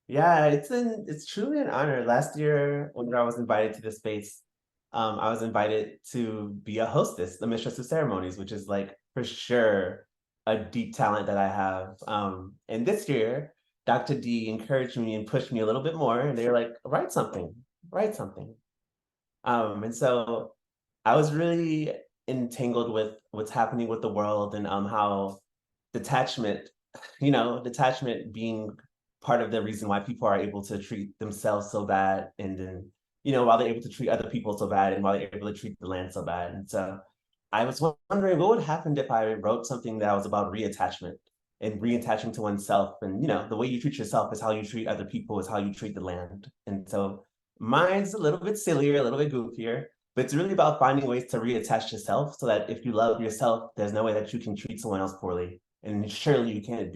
Speaker 2: Yeah, it's truly an honor. Last year, when I was invited to the space, I was invited to be a hostess, the mistress of ceremonies, which is like for sure a deep talent that I have. And this year, Dr. D encouraged me and pushed me a little bit more, and they were like, write something, write something. And so I was really entangled with what's happening with the world and how detachment, detachment being part of the reason why people are able to treat themselves so bad, and then, while they're able to treat other people so bad, and while they're able to treat the land so bad. And so I was wondering what would happen if I wrote something that was about reattachment and reattaching to oneself. And, the way you treat yourself is how you treat other people, is how you treat the land. And so mine's a little bit sillier, a little bit goofier, but it's really about finding ways to reattach yourself so that if you love yourself, there's no way that you can treat someone else poorly. And surely you can't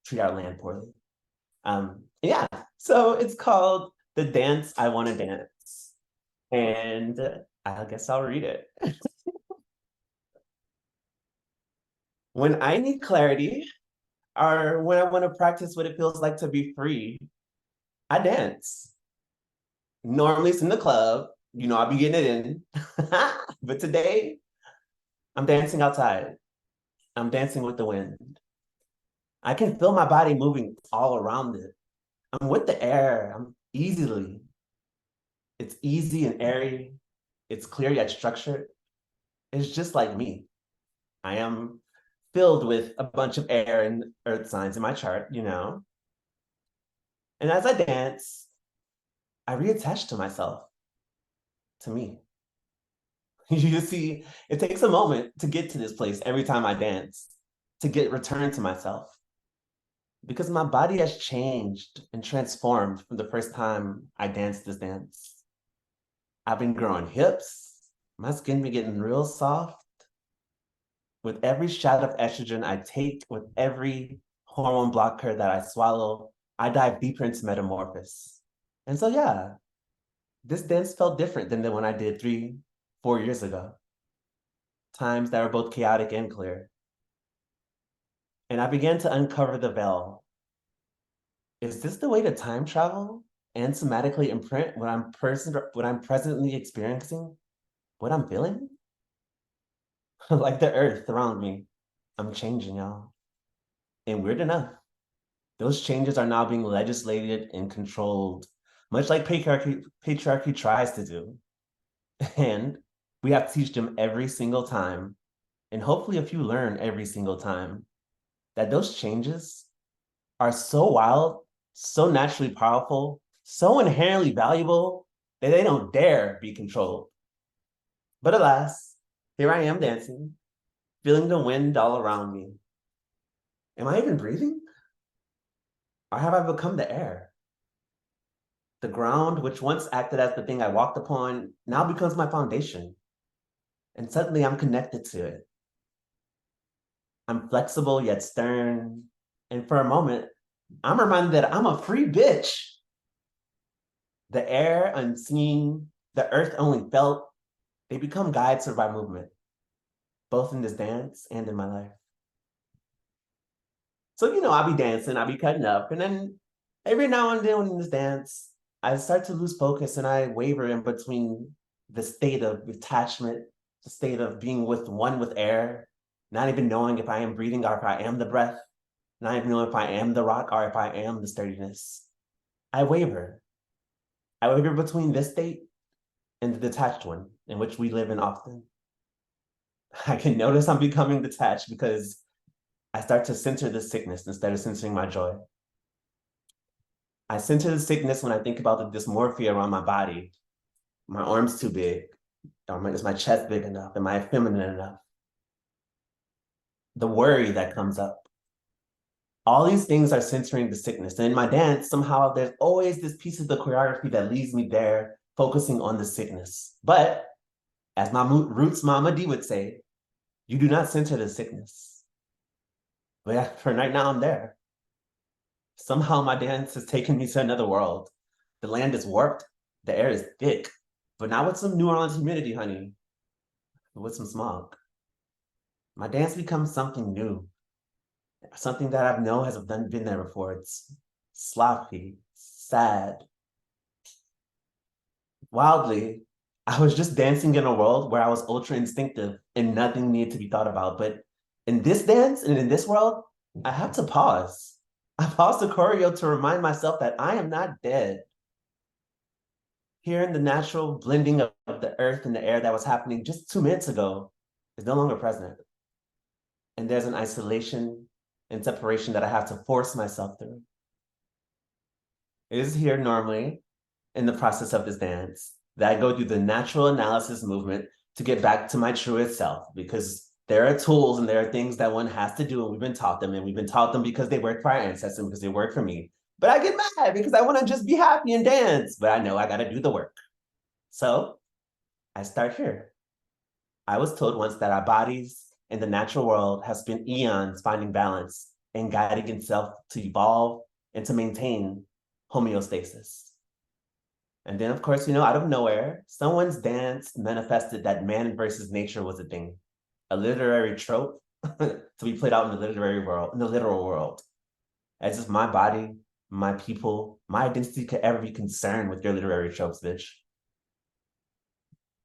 Speaker 2: treat our land poorly. Yeah, so it's called The Dance I Want to Dance. And I guess I'll read it. When I need clarity, or when I want to practice what it feels like to be free, I dance. Normally it's in the club, I'll be getting it in. But today, I'm dancing outside. I'm dancing with the wind. I can feel my body moving all around it. I'm with the air. It's easy and airy. It's clear yet structured. It's just like me. I am filled with a bunch of air and earth signs in my chart, you know. And as I dance, I reattach to myself, to me. You see, it takes a moment to get to this place every time I dance, to get returned to myself. Because my body has changed and transformed from the first time I danced this dance. I've been growing hips, my skin been getting real soft. With every shot of estrogen I take, with every hormone blocker that I swallow, I dive deeper into metamorphosis. And so yeah, this dance felt different than the one I did 3-4 years ago. Times that were both chaotic and clear. And I began to uncover the veil. Is this the way to time travel and somatically imprint what I'm presently experiencing, what I'm feeling? Like the earth around me, I'm changing, y'all. And weird enough, those changes are now being legislated and controlled, much like patriarchy tries to do. And we have to teach them every single time, and hopefully a few learn every single time, that those changes are so wild, so naturally powerful, so inherently valuable that they don't dare be controlled. But alas, here I am dancing, feeling the wind all around me. Am I even breathing? Or have I become the air? The ground, which once acted as the thing I walked upon, now becomes my foundation. And suddenly I'm connected to it. I'm flexible yet stern. And for a moment, I'm reminded that I'm a free bitch. The air unseen, the earth only felt, they become guides for my movement, both in this dance and in my life. So, you know, I'll be dancing, I'll be cutting up, and then every now and then in this dance, I start to lose focus and I waver in between the state of detachment, the state of being one with air, not even knowing if I am breathing or if I am the breath, not even knowing if I am the rock or if I am the sturdiness. I waver. I waver between this state and the detached one, in which we live in often. I can notice I'm becoming detached because I start to center the sickness instead of centering my joy. I center the sickness when I think about the dysmorphia around my body. My arm's too big, or is my chest big enough? Am I feminine enough? The worry that comes up. All these things are centering the sickness. And in my dance, somehow there's always this piece of the choreography that leads me there, focusing on the sickness. But as my roots Mama D would say, you do not center the sickness. But yeah, for right now, I'm there. Somehow my dance has taken me to another world. The land is warped, the air is thick, but not with some New Orleans humidity, honey, but with some smog. My dance becomes something new, something that I know has been there before. It's sloppy, sad. Wildly, I was just dancing in a world where I was ultra instinctive and nothing needed to be thought about. But in this dance and in this world, I have to pause. I paused the choreo to remind myself that I am not dead. Here in the natural blending of the earth and the air that was happening just 2 minutes ago is no longer present. And there's an isolation and separation that I have to force myself through. It is here normally in the process of this dance that I go through the natural analysis movement to get back to my truest self, because there are tools and there are things that one has to do, and we've been taught them, and we've been taught them because they work for our ancestors, because they work for me. But I get mad because I want to just be happy and dance, but I know I got to do the work. So I start here. I was told once that our bodies in the natural world have spent eons finding balance and guiding itself to evolve and to maintain homeostasis. And then, of course, you know, out of nowhere, someone's dance manifested that man versus nature was a thing, a literary trope to be played out in the literary world, in the literal world. As if my body, my people, my identity could ever be concerned with your literary tropes, bitch.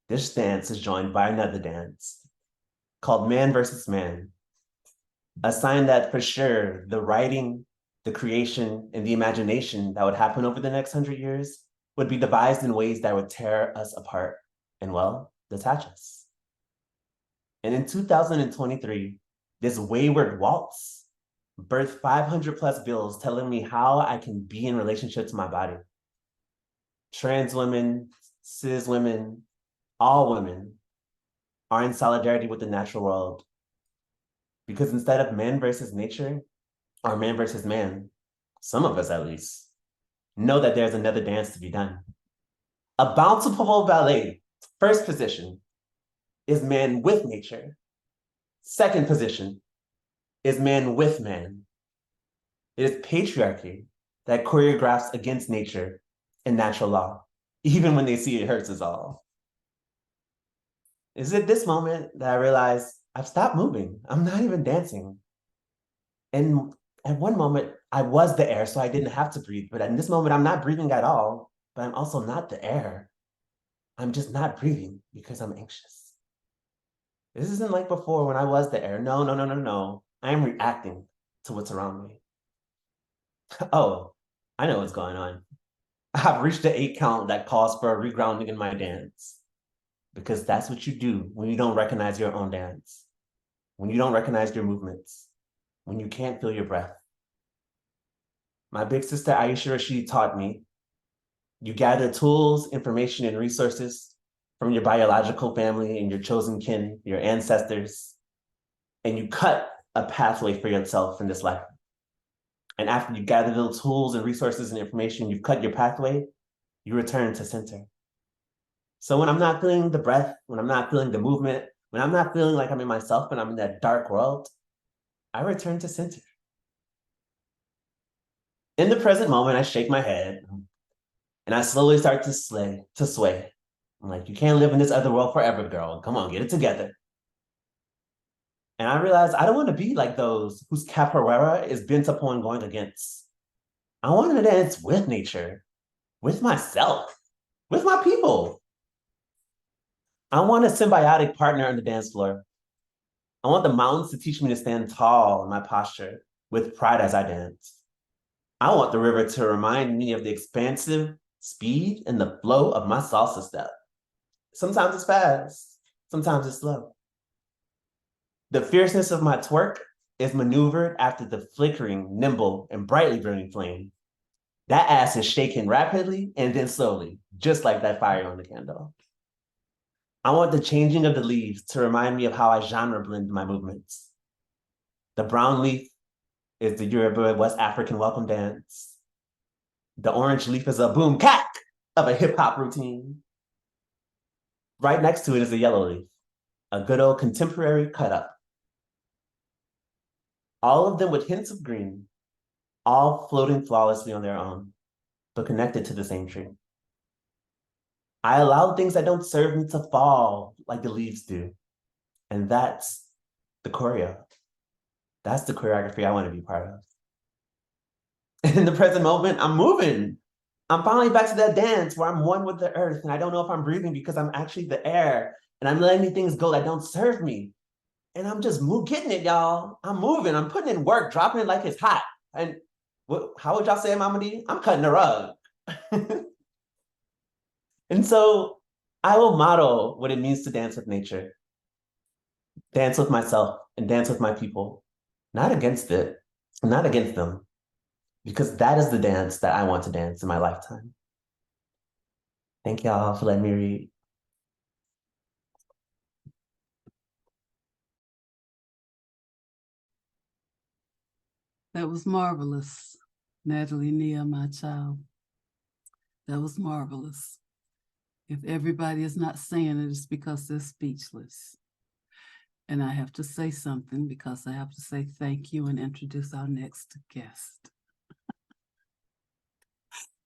Speaker 2: This dance is joined by another dance called Man versus Man, a sign that for sure the writing, the creation, and the imagination that would happen over the next 100 years would be devised in ways that would tear us apart. And well, detach us. And in 2023, this wayward waltz birthed 500 plus bills telling me how I can be in relationship to my body. Trans women, cis women, all women are in solidarity with the natural world. Because instead of man versus nature, or man versus man, some of us at least, know that there's another dance to be done. A bountiful ballet, first position, is man with nature. Second position is man with man. It is patriarchy that choreographs against nature and natural law, even when they see it hurts us all. It's at this moment that I realized I've stopped moving. I'm not even dancing. And at one moment, I was the air, so I didn't have to breathe. But in this moment, I'm not breathing at all, but I'm also not the air. I'm just not breathing because I'm anxious. This isn't like before when I was the air. No, no, no, no, no. I am reacting to what's around me. Oh, I know what's going on. I've reached the 8 count that calls for a regrounding in my dance. Because that's what you do when you don't recognize your own dance. When you don't recognize your movements. When you can't feel your breath. My big sister Aisha Rashid taught me, you gather tools, information, and resources from your biological family and your chosen kin, your ancestors, and you cut a pathway for yourself in this life. And after you gather those tools and resources and information, you've cut your pathway, you return to center. So when I'm not feeling the breath, when I'm not feeling the movement, when I'm not feeling like I'm in myself and I'm in that dark world, I return to center. In the present moment, I shake my head and I slowly start to sway. I'm like, you can't live in this other world forever, girl. Come on, get it together. And I realized I don't want to be like those whose capoeira is bent upon going against. I want to dance with nature, with myself, with my people. I want a symbiotic partner on the dance floor. I want the mountains to teach me to stand tall in my posture with pride as I dance. I want the river to remind me of the expansive speed and the flow of my salsa step. Sometimes it's fast, sometimes it's slow. The fierceness of my twerk is maneuvered after the flickering, nimble, and brightly burning flame. That ass is shaken rapidly and then slowly, just like that fire on the candle. I want the changing of the leaves to remind me of how I genre blend my movements. The brown leaf is the Yoruba West African welcome dance. The orange leaf is a boom cack of a hip hop routine. Right next to it is a yellow leaf, a good old contemporary cut up. All of them with hints of green, all floating flawlessly on their own, but connected to the same tree. I allow things that don't serve me to fall like the leaves do. And that's the choreo. That's the choreography I want to be part of. And in the present moment, I'm moving. I'm finally back to that dance where I'm one with the earth and I don't know if I'm breathing because I'm actually the air and I'm letting things go that don't serve me. And I'm just getting it, y'all. I'm moving, I'm putting in work, dropping it like it's hot. And how would y'all say, Mama D? I'm cutting the rug. And so I will model what it means to dance with nature, dance with myself and dance with my people, not against it, not against them, because that is the dance that I want to dance in my lifetime. Thank y'all for letting me read.
Speaker 1: That was marvelous. Natalie, Nia, my child. That was marvelous. If everybody is not saying it, it's because they're speechless. And I have to say something because I have to say thank you and introduce our next guest.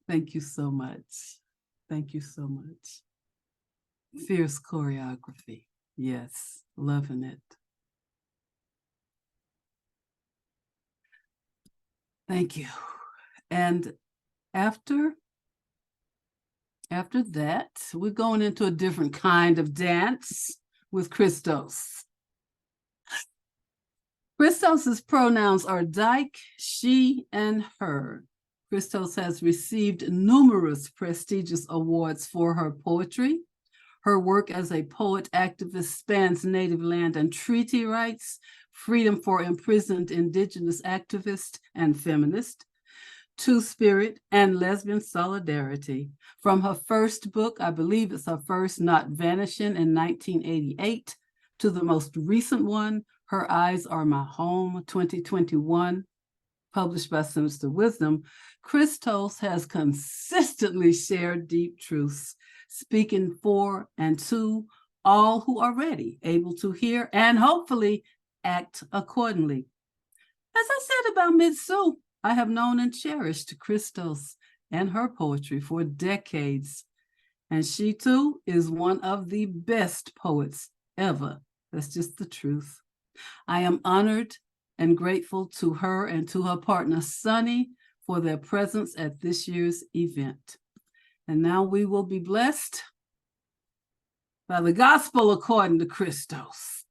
Speaker 1: Thank you so much. Thank you so much. Fierce choreography. Yes, loving it. Thank you. And after that, we're going into a different kind of dance with Chrystos. Chrystos's pronouns are dyke, she, and her. Chrystos has received numerous prestigious awards for her poetry, Her work as a poet activist spans native land and treaty rights, freedom for imprisoned Indigenous activists and feminists, Two-Spirit, and lesbian solidarity. From her first book, I believe it's her first, Not Vanishing, in 1988, to the most recent one, Her Eyes Are My Home, 2021, published by Sinister Wisdom, Chrystos has consistently shared deep truths, speaking for and to all who are ready, able to hear, and hopefully act accordingly. As I said about Mitsuye, I have known and cherished Chrystos and her poetry for decades, and she too is one of the best poets ever. That's just the truth. I am honored and grateful to her and to her partner, Sunny, for their presence at this year's event. And now we will be blessed by the gospel according to Chrystos.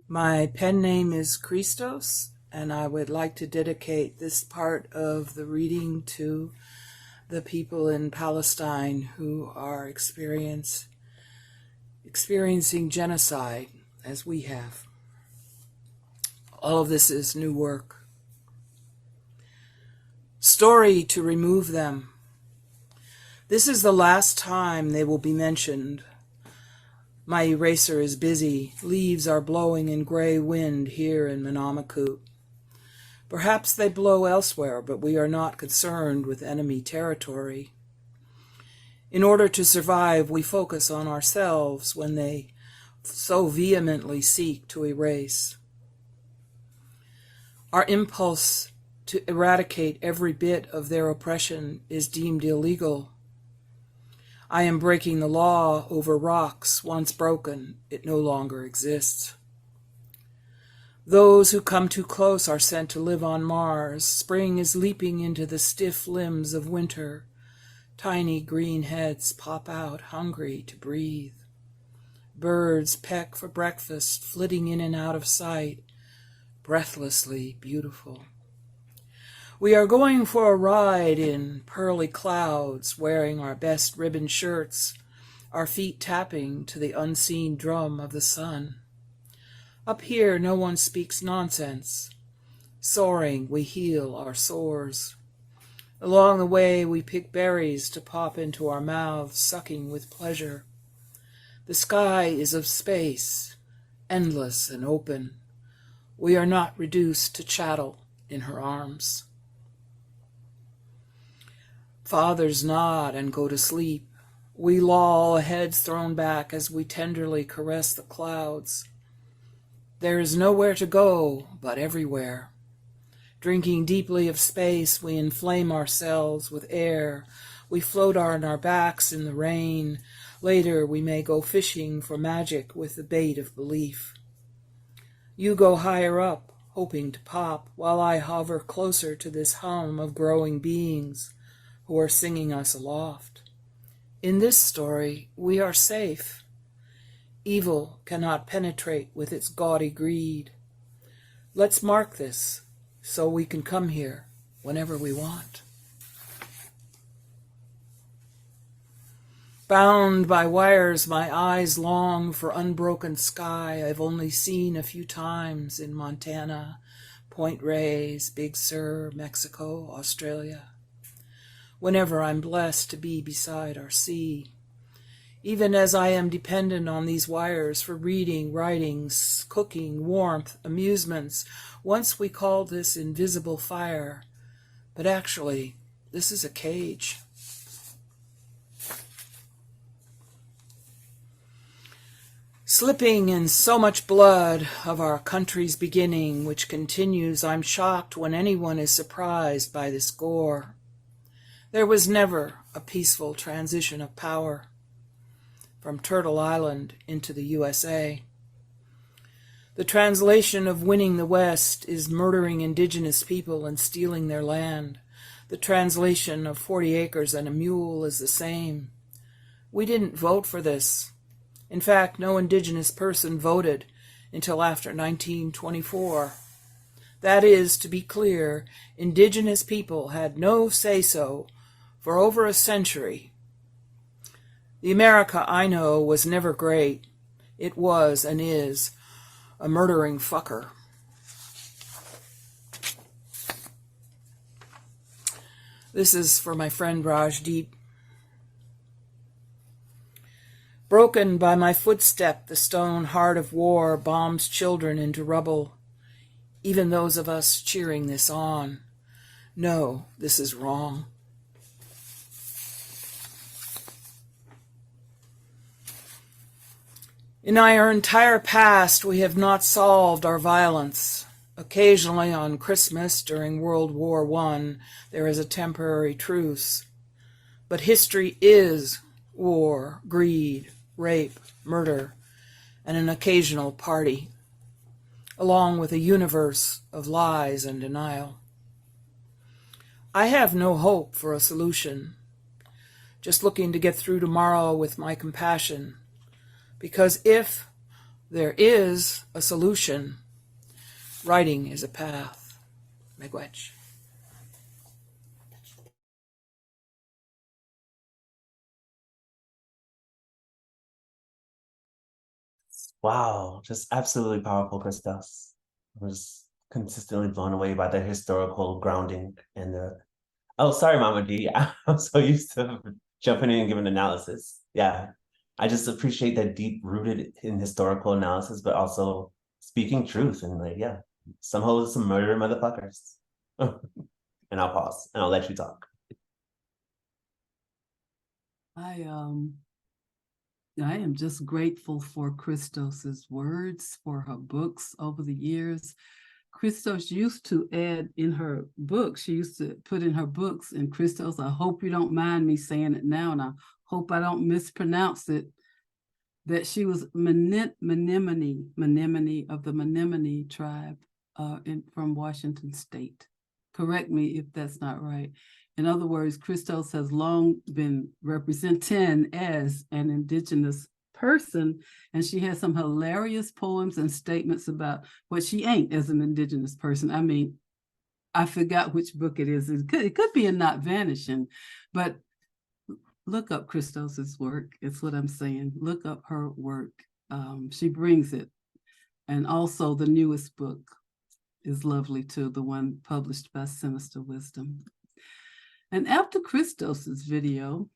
Speaker 7: My pen name is Chrystos, and I would like to dedicate this part of the reading to the people in Palestine who are experiencing genocide as we have. All of this is new work. Story to remove them. This is the last time they will be mentioned. My eraser is busy. Leaves are blowing in gray wind here in Manamaku. Perhaps they blow elsewhere, but we are not concerned with enemy territory. In order to survive, we focus on ourselves when they so vehemently seek to erase. Our impulse to eradicate every bit of their oppression is deemed illegal. I am breaking the law over rocks. Once broken, it no longer exists. Those who come too close are sent to live on Mars. Spring is leaping into the stiff limbs of winter. Tiny green heads pop out, hungry to breathe. Birds peck for breakfast, flitting in and out of sight, breathlessly beautiful. We are going for a ride in pearly clouds, wearing our best ribbon shirts, our feet tapping to the unseen drum of the sun. Up here, no one speaks nonsense. Soaring, we heal our sores. Along the way, we pick berries to pop into our mouths, sucking with pleasure. The sky is of space, endless and open. We are not reduced to chattel in her arms. Fathers nod and go to sleep. We loll, heads thrown back as we tenderly caress the clouds. There is nowhere to go, but everywhere. Drinking deeply of space, we inflame ourselves with air. We float on our backs in the rain. Later, we may go fishing for magic with the bait of belief. You go higher up, hoping to pop, while I hover closer to this hum of growing beings who are singing us aloft. In this story, we are safe. Evil cannot penetrate with its gaudy greed. Let's mark this so we can come here whenever we want. Bound by wires, my eyes long for unbroken sky I've only seen a few times in Montana, Point Reyes, Big Sur, Mexico, Australia. Whenever I'm blessed to be beside our sea. Even as I am dependent on these wires for reading, writing, cooking, warmth, amusements. Once we called this invisible fire, but actually, this is a cage. Slipping in so much blood of our country's beginning, which continues, I'm shocked when anyone is surprised by this gore. There was never a peaceful transition of power from Turtle Island into the USA. The translation of winning the West is murdering indigenous people and stealing their land. The translation of 40 acres and a mule is the same. We didn't vote for this. In fact, no indigenous person voted until after 1924. That is, to be clear, indigenous people had no say-so for over a century. The America I know was never great. It was and is a murdering fucker. This is for my friend Rajdeep. Broken by my footstep, the stone heart of war bombs children into rubble. Even those of us cheering this on know this is wrong. In our entire past, we have not solved our violence. Occasionally on Christmas during World War I, there is a temporary truce. But history is war, greed, rape, murder, and an occasional party, along with a universe of lies and denial. I have no hope for a solution, just looking to get through tomorrow with my compassion, because if there is a solution, writing is a path. Miigwech.
Speaker 2: Wow, just absolutely powerful, Chrystos. I was consistently blown away by the historical grounding and the. Oh, sorry, Mama D. I'm so used to jumping in and giving analysis. Yeah, I just appreciate that deep rooted in historical analysis, but also speaking truth and like, yeah, some hoes, some murder motherfuckers. And I'll pause and I'll let you talk.
Speaker 1: I am just grateful for Chrystos's words, for her books over the years. Chrystos used to add in her books, she used to put in her books, and Chrystos, I hope you don't mind me saying it now, and I hope I don't mispronounce it, that she was Mnemone of the Mnemone tribe from Washington State. Correct me if that's not right. In other words, Chrystos has long been represented as an Indigenous person, and she has some hilarious poems and statements about what she ain't as an Indigenous person. I mean, I forgot which book it is. It could be in Not Vanishing, but look up Chrystos's work. It's what I'm saying. Look up her work. She brings it. And also the newest book is lovely too, the one published by Sinister Wisdom. And after Chrystos's video,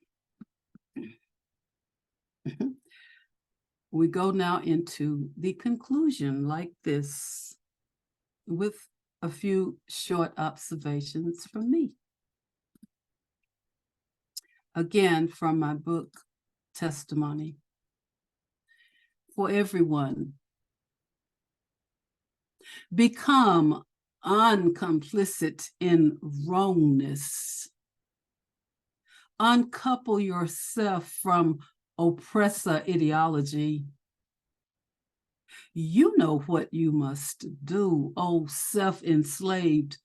Speaker 1: we go now into the conclusion like this, with a few short observations from me. Again, from my book, Testimony. For everyone, become uncomplicit in wrongness. Uncouple yourself from oppressor ideology. You know what you must do, oh self-enslaved,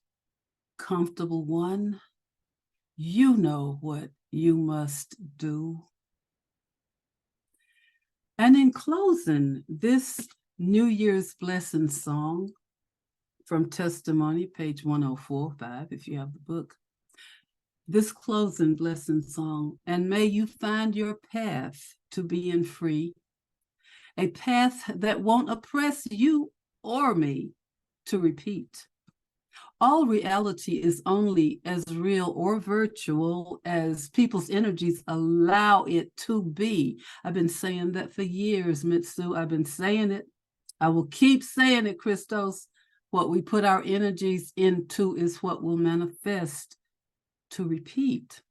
Speaker 1: comfortable one. You know what you must do. And in closing, this New Year's blessing song from Testimony, page 1045, if you have the book. This closing blessing song, and may you find your path to being free, a path that won't oppress you or me, to repeat. All reality is only as real or virtual as people's energies allow it to be. I've been saying that for years, Mitsu. I've been saying it. I will keep saying it, Chrystos. What we put our energies into is what will manifest. To repeat.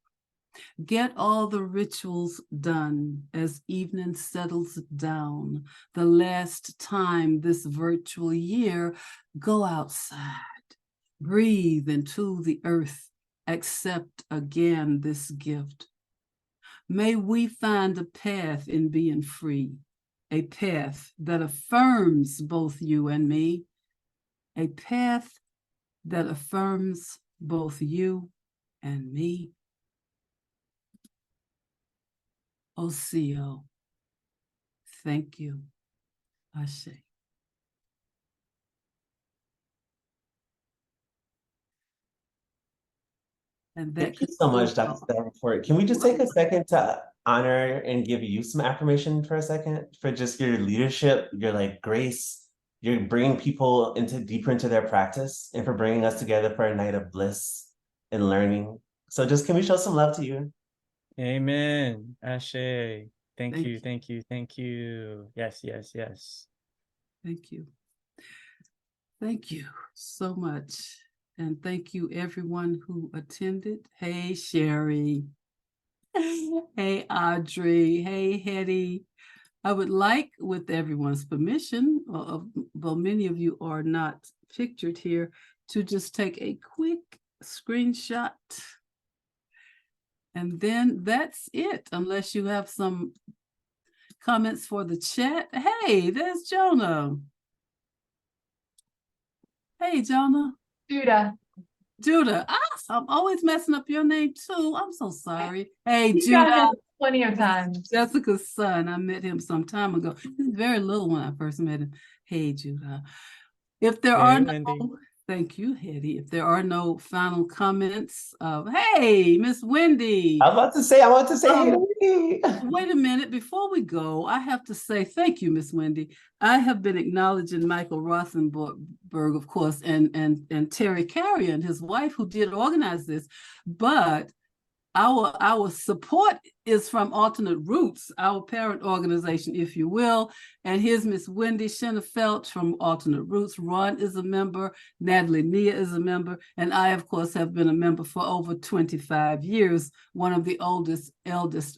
Speaker 1: Get all the rituals done as evening settles down. The last time this virtual year, go outside. Breathe into the earth. Accept again this gift. May we find a path in being free, a path that affirms both you and me, a path that affirms both you and me. Osio, thank you, Ashe. And
Speaker 2: Thank you so much, Dr. Davenport. Can we just take a second to honor and give you some affirmation for a second for just your leadership, your like grace. You're bringing people deeper into their practice, and for bringing us together for a night of bliss and learning. So just can we show some love to you?
Speaker 5: Amen. Ashe. Thank
Speaker 1: Thank
Speaker 5: you.
Speaker 1: you.
Speaker 5: Thank you. Thank you. Yes, yes, yes.
Speaker 1: Thank you. Thank you so much. And thank you everyone who attended. Hey, Sherry. Hey, Audrey. Hey, Hetty. I would like, with everyone's permission, though many of you are not pictured here, to just take a quick screenshot. And then that's it, unless you have some comments for the chat. Hey, there's Jonah. Hey, Jonah. Judah. I'm always messing up your name too. I'm so sorry. Hey,
Speaker 6: You got
Speaker 1: Judah.
Speaker 6: it plenty of times.
Speaker 1: Jessica's son. I met him some time ago. He was very little when I first met him. Hey, Judah. If there are no,
Speaker 5: Wendy.
Speaker 1: thank you, Hetty. If there are no final comments, hey, Miss Wendy.
Speaker 2: I want to say, hey.
Speaker 1: Wait a minute. Before we go, I have to say thank you, Miss Wendy. I have been acknowledging Michael Rothenberg, of course, and Terry Carrion, his wife, who did organize this, but our support is from Alternate Roots, our parent organization, if you will. And here's Miss Wendy Shenefeld from Alternate Roots. Ron is a member. Natalie Nia is a member. And I, of course, have been a member for over 25 years, one of the eldest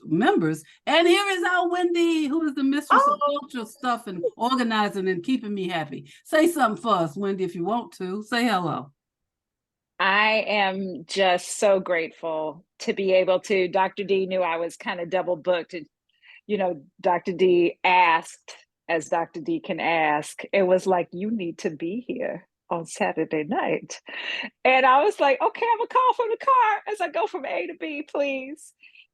Speaker 1: members. And here is our Wendy, who is the mistress of cultural stuff and organizing and keeping me happy. Say something for us, Wendy, if you want to. Say hello.
Speaker 8: I am just so grateful to be able to. Dr. D knew I was kind of double booked. And, you know, Dr. D asked, as Dr. D can ask, it was like, you need to be here on Saturday night. And I was like, okay, I'm gonna call from the car as I go from A to B, please.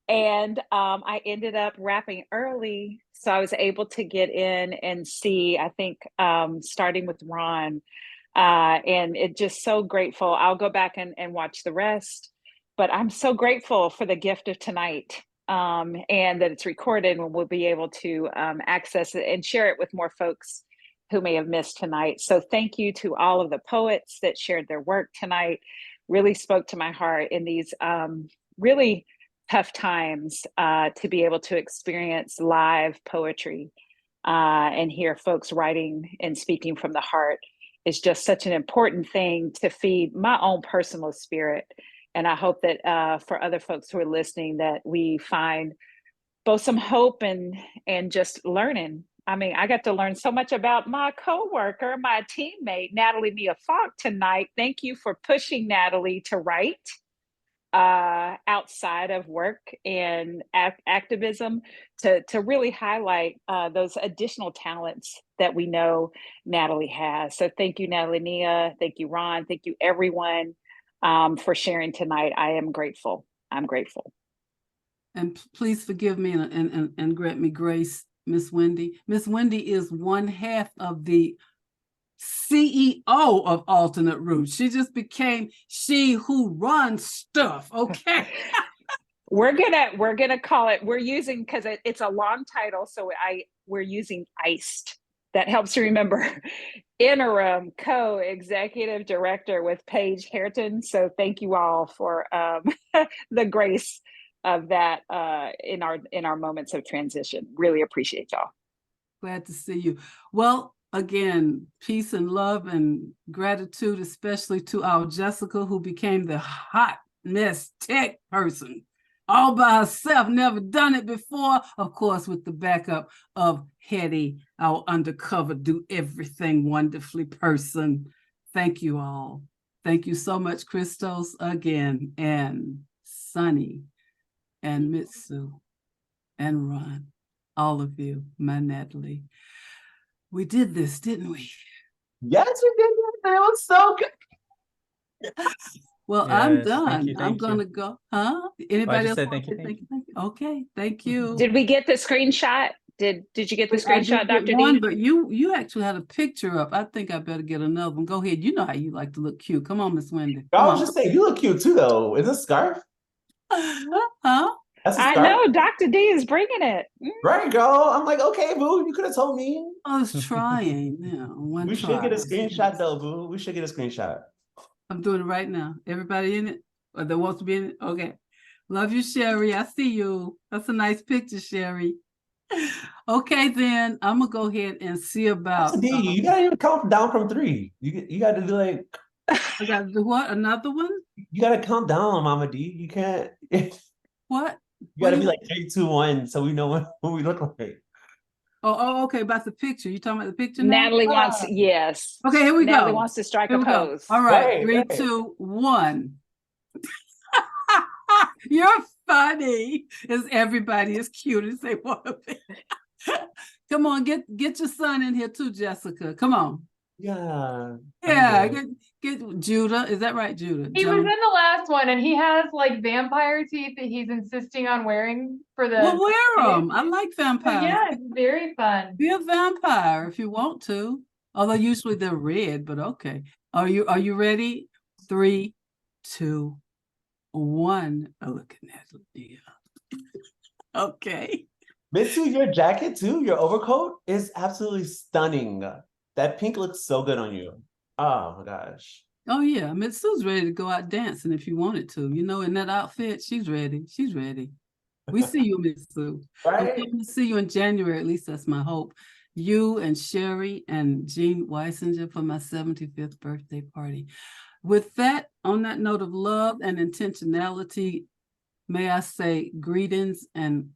Speaker 8: And I ended up wrapping early. So I was able to get in and see, I think, starting with Ron, and it just so grateful. I'll go back and watch the rest, but I'm so grateful for the gift of tonight, and that it's recorded and we'll be able to access it and share it with more folks who may have missed tonight. So thank you to all of the poets that shared their work tonight. Really spoke to my heart in these really tough times, to be able to experience live poetry and hear folks writing and speaking from the heart is just such an important thing to feed my own personal spirit. And I hope that for other folks who are listening, that we find both some hope and just learning. I mean, I got to learn so much about my coworker, my teammate, Nia Faulk tonight. Thank you for pushing Natalie to write outside of work and activism, to really highlight those additional talents that we know Natalie has. So thank you, Natalie Nia. Thank you, Ron. Thank you, everyone, for sharing tonight. I am grateful. I'm grateful.
Speaker 1: And please forgive me and grant me grace, Miss Wendy. Miss Wendy is one half of the CEO of Alternate Roots. She just became she who runs stuff. Okay.
Speaker 8: We're gonna call it, we're using, because it's a long title, so we're using ICED. That helps you remember. Interim co-executive director with Paige Hareton. So thank you all for the grace of that in our moments of transition. Really appreciate y'all.
Speaker 1: Glad to see you. Well, again, peace and love and gratitude, especially to our Jessica, who became the hot mess tech person all by herself, never done it before, of course, with the backup of Hetty, our undercover, do everything wonderfully person. Thank you all. Thank you so much, Chrystos, again, and Sunny, and Mitsu, and Ron, all of you, my Natalie. We did this, didn't we?
Speaker 2: Yes, we did. That was so good.
Speaker 1: Well, I'm
Speaker 5: Yes,
Speaker 1: done.
Speaker 5: thank you,
Speaker 1: I'm
Speaker 5: thank you.
Speaker 1: gonna go. Huh? Anybody else?
Speaker 5: said
Speaker 1: want
Speaker 5: thank you,
Speaker 1: to-
Speaker 5: thank
Speaker 1: thank you. Okay, thank you.
Speaker 8: Did we get the screenshot? Did you get the
Speaker 1: I did
Speaker 8: screenshot,
Speaker 1: get
Speaker 8: Dr.
Speaker 1: one,
Speaker 8: D?
Speaker 1: but you actually had a picture up. I think I better get another one. Go ahead. You know how you like to look cute. Come on, Miss Wendy.
Speaker 2: I
Speaker 1: Come
Speaker 2: was
Speaker 1: on.
Speaker 2: just saying, you look cute too, though. Is this a scarf?
Speaker 1: Huh?
Speaker 2: That's a
Speaker 8: I
Speaker 2: start.
Speaker 8: know Dr. D is bringing it.
Speaker 2: Right, girl. I'm like, okay, boo, you could have told me.
Speaker 1: I was trying. Yeah, one
Speaker 2: We
Speaker 1: try.
Speaker 2: should get a screenshot though, boo. We should get a screenshot.
Speaker 1: I'm doing it right now. Everybody in it? Or that wants to be in it? Okay. Love you, Sherry. I see you. That's a nice picture, Sherry. Okay, then I'm gonna go ahead and see about.
Speaker 2: Dr. D, you gotta even count down from 3. You gotta do like
Speaker 1: I got to do what? Another one?
Speaker 2: you gotta count down, Mama D. You can't. You
Speaker 1: What?
Speaker 2: gotta
Speaker 1: What
Speaker 2: be
Speaker 1: do
Speaker 2: like 3, 2, 1, so we know what we look like.
Speaker 1: okay. About the picture. You talking about the picture now?
Speaker 8: Natalie wants, yes.
Speaker 1: Okay, here we
Speaker 8: Natalie
Speaker 1: go.
Speaker 8: wants to strike
Speaker 1: Here
Speaker 8: a
Speaker 1: we go.
Speaker 8: pose.
Speaker 1: All right,
Speaker 2: Right,
Speaker 1: 3,
Speaker 2: right.
Speaker 1: 2, 1. You're funny. Is everybody as cute as they want to be? Come on, get your son in here too, Jessica. Come on.
Speaker 2: Yeah.
Speaker 1: Yeah, get Judah. Is that right, Judah?
Speaker 6: He was in the last one, and he has like vampire teeth that he's insisting on wearing for the.
Speaker 1: Well, wear them. I like
Speaker 6: So,
Speaker 1: vampires.
Speaker 6: yeah, it's very fun.
Speaker 1: Be a vampire if you want to. Although usually they're red, but okay. Are you ready? 3, 2, 1. Oh, look at Natalie. Yeah. Okay.
Speaker 2: Mitsu, your jacket too, your overcoat is absolutely stunning. That pink looks so good on you. Oh my gosh.
Speaker 1: Oh yeah, Mitsu's ready to go out dancing if you wanted to. You know, in that outfit, she's ready. She's ready. We see you, Mitsu. I'm
Speaker 2: Right?
Speaker 1: coming to see you in January. At least that's my hope. You and Sherry and Jean Weisinger for my 75th birthday party. With that, on that note of love and intentionality, may I say greetings and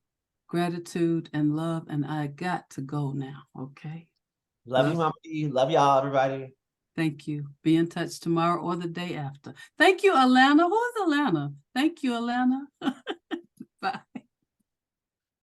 Speaker 1: gratitude and love. And I got to go now. Okay.
Speaker 2: Love you, Mama D. Love y'all, everybody.
Speaker 1: Thank you. Be in touch tomorrow or the day after. Thank you, Alana. Who is Alana? Thank you, Alana.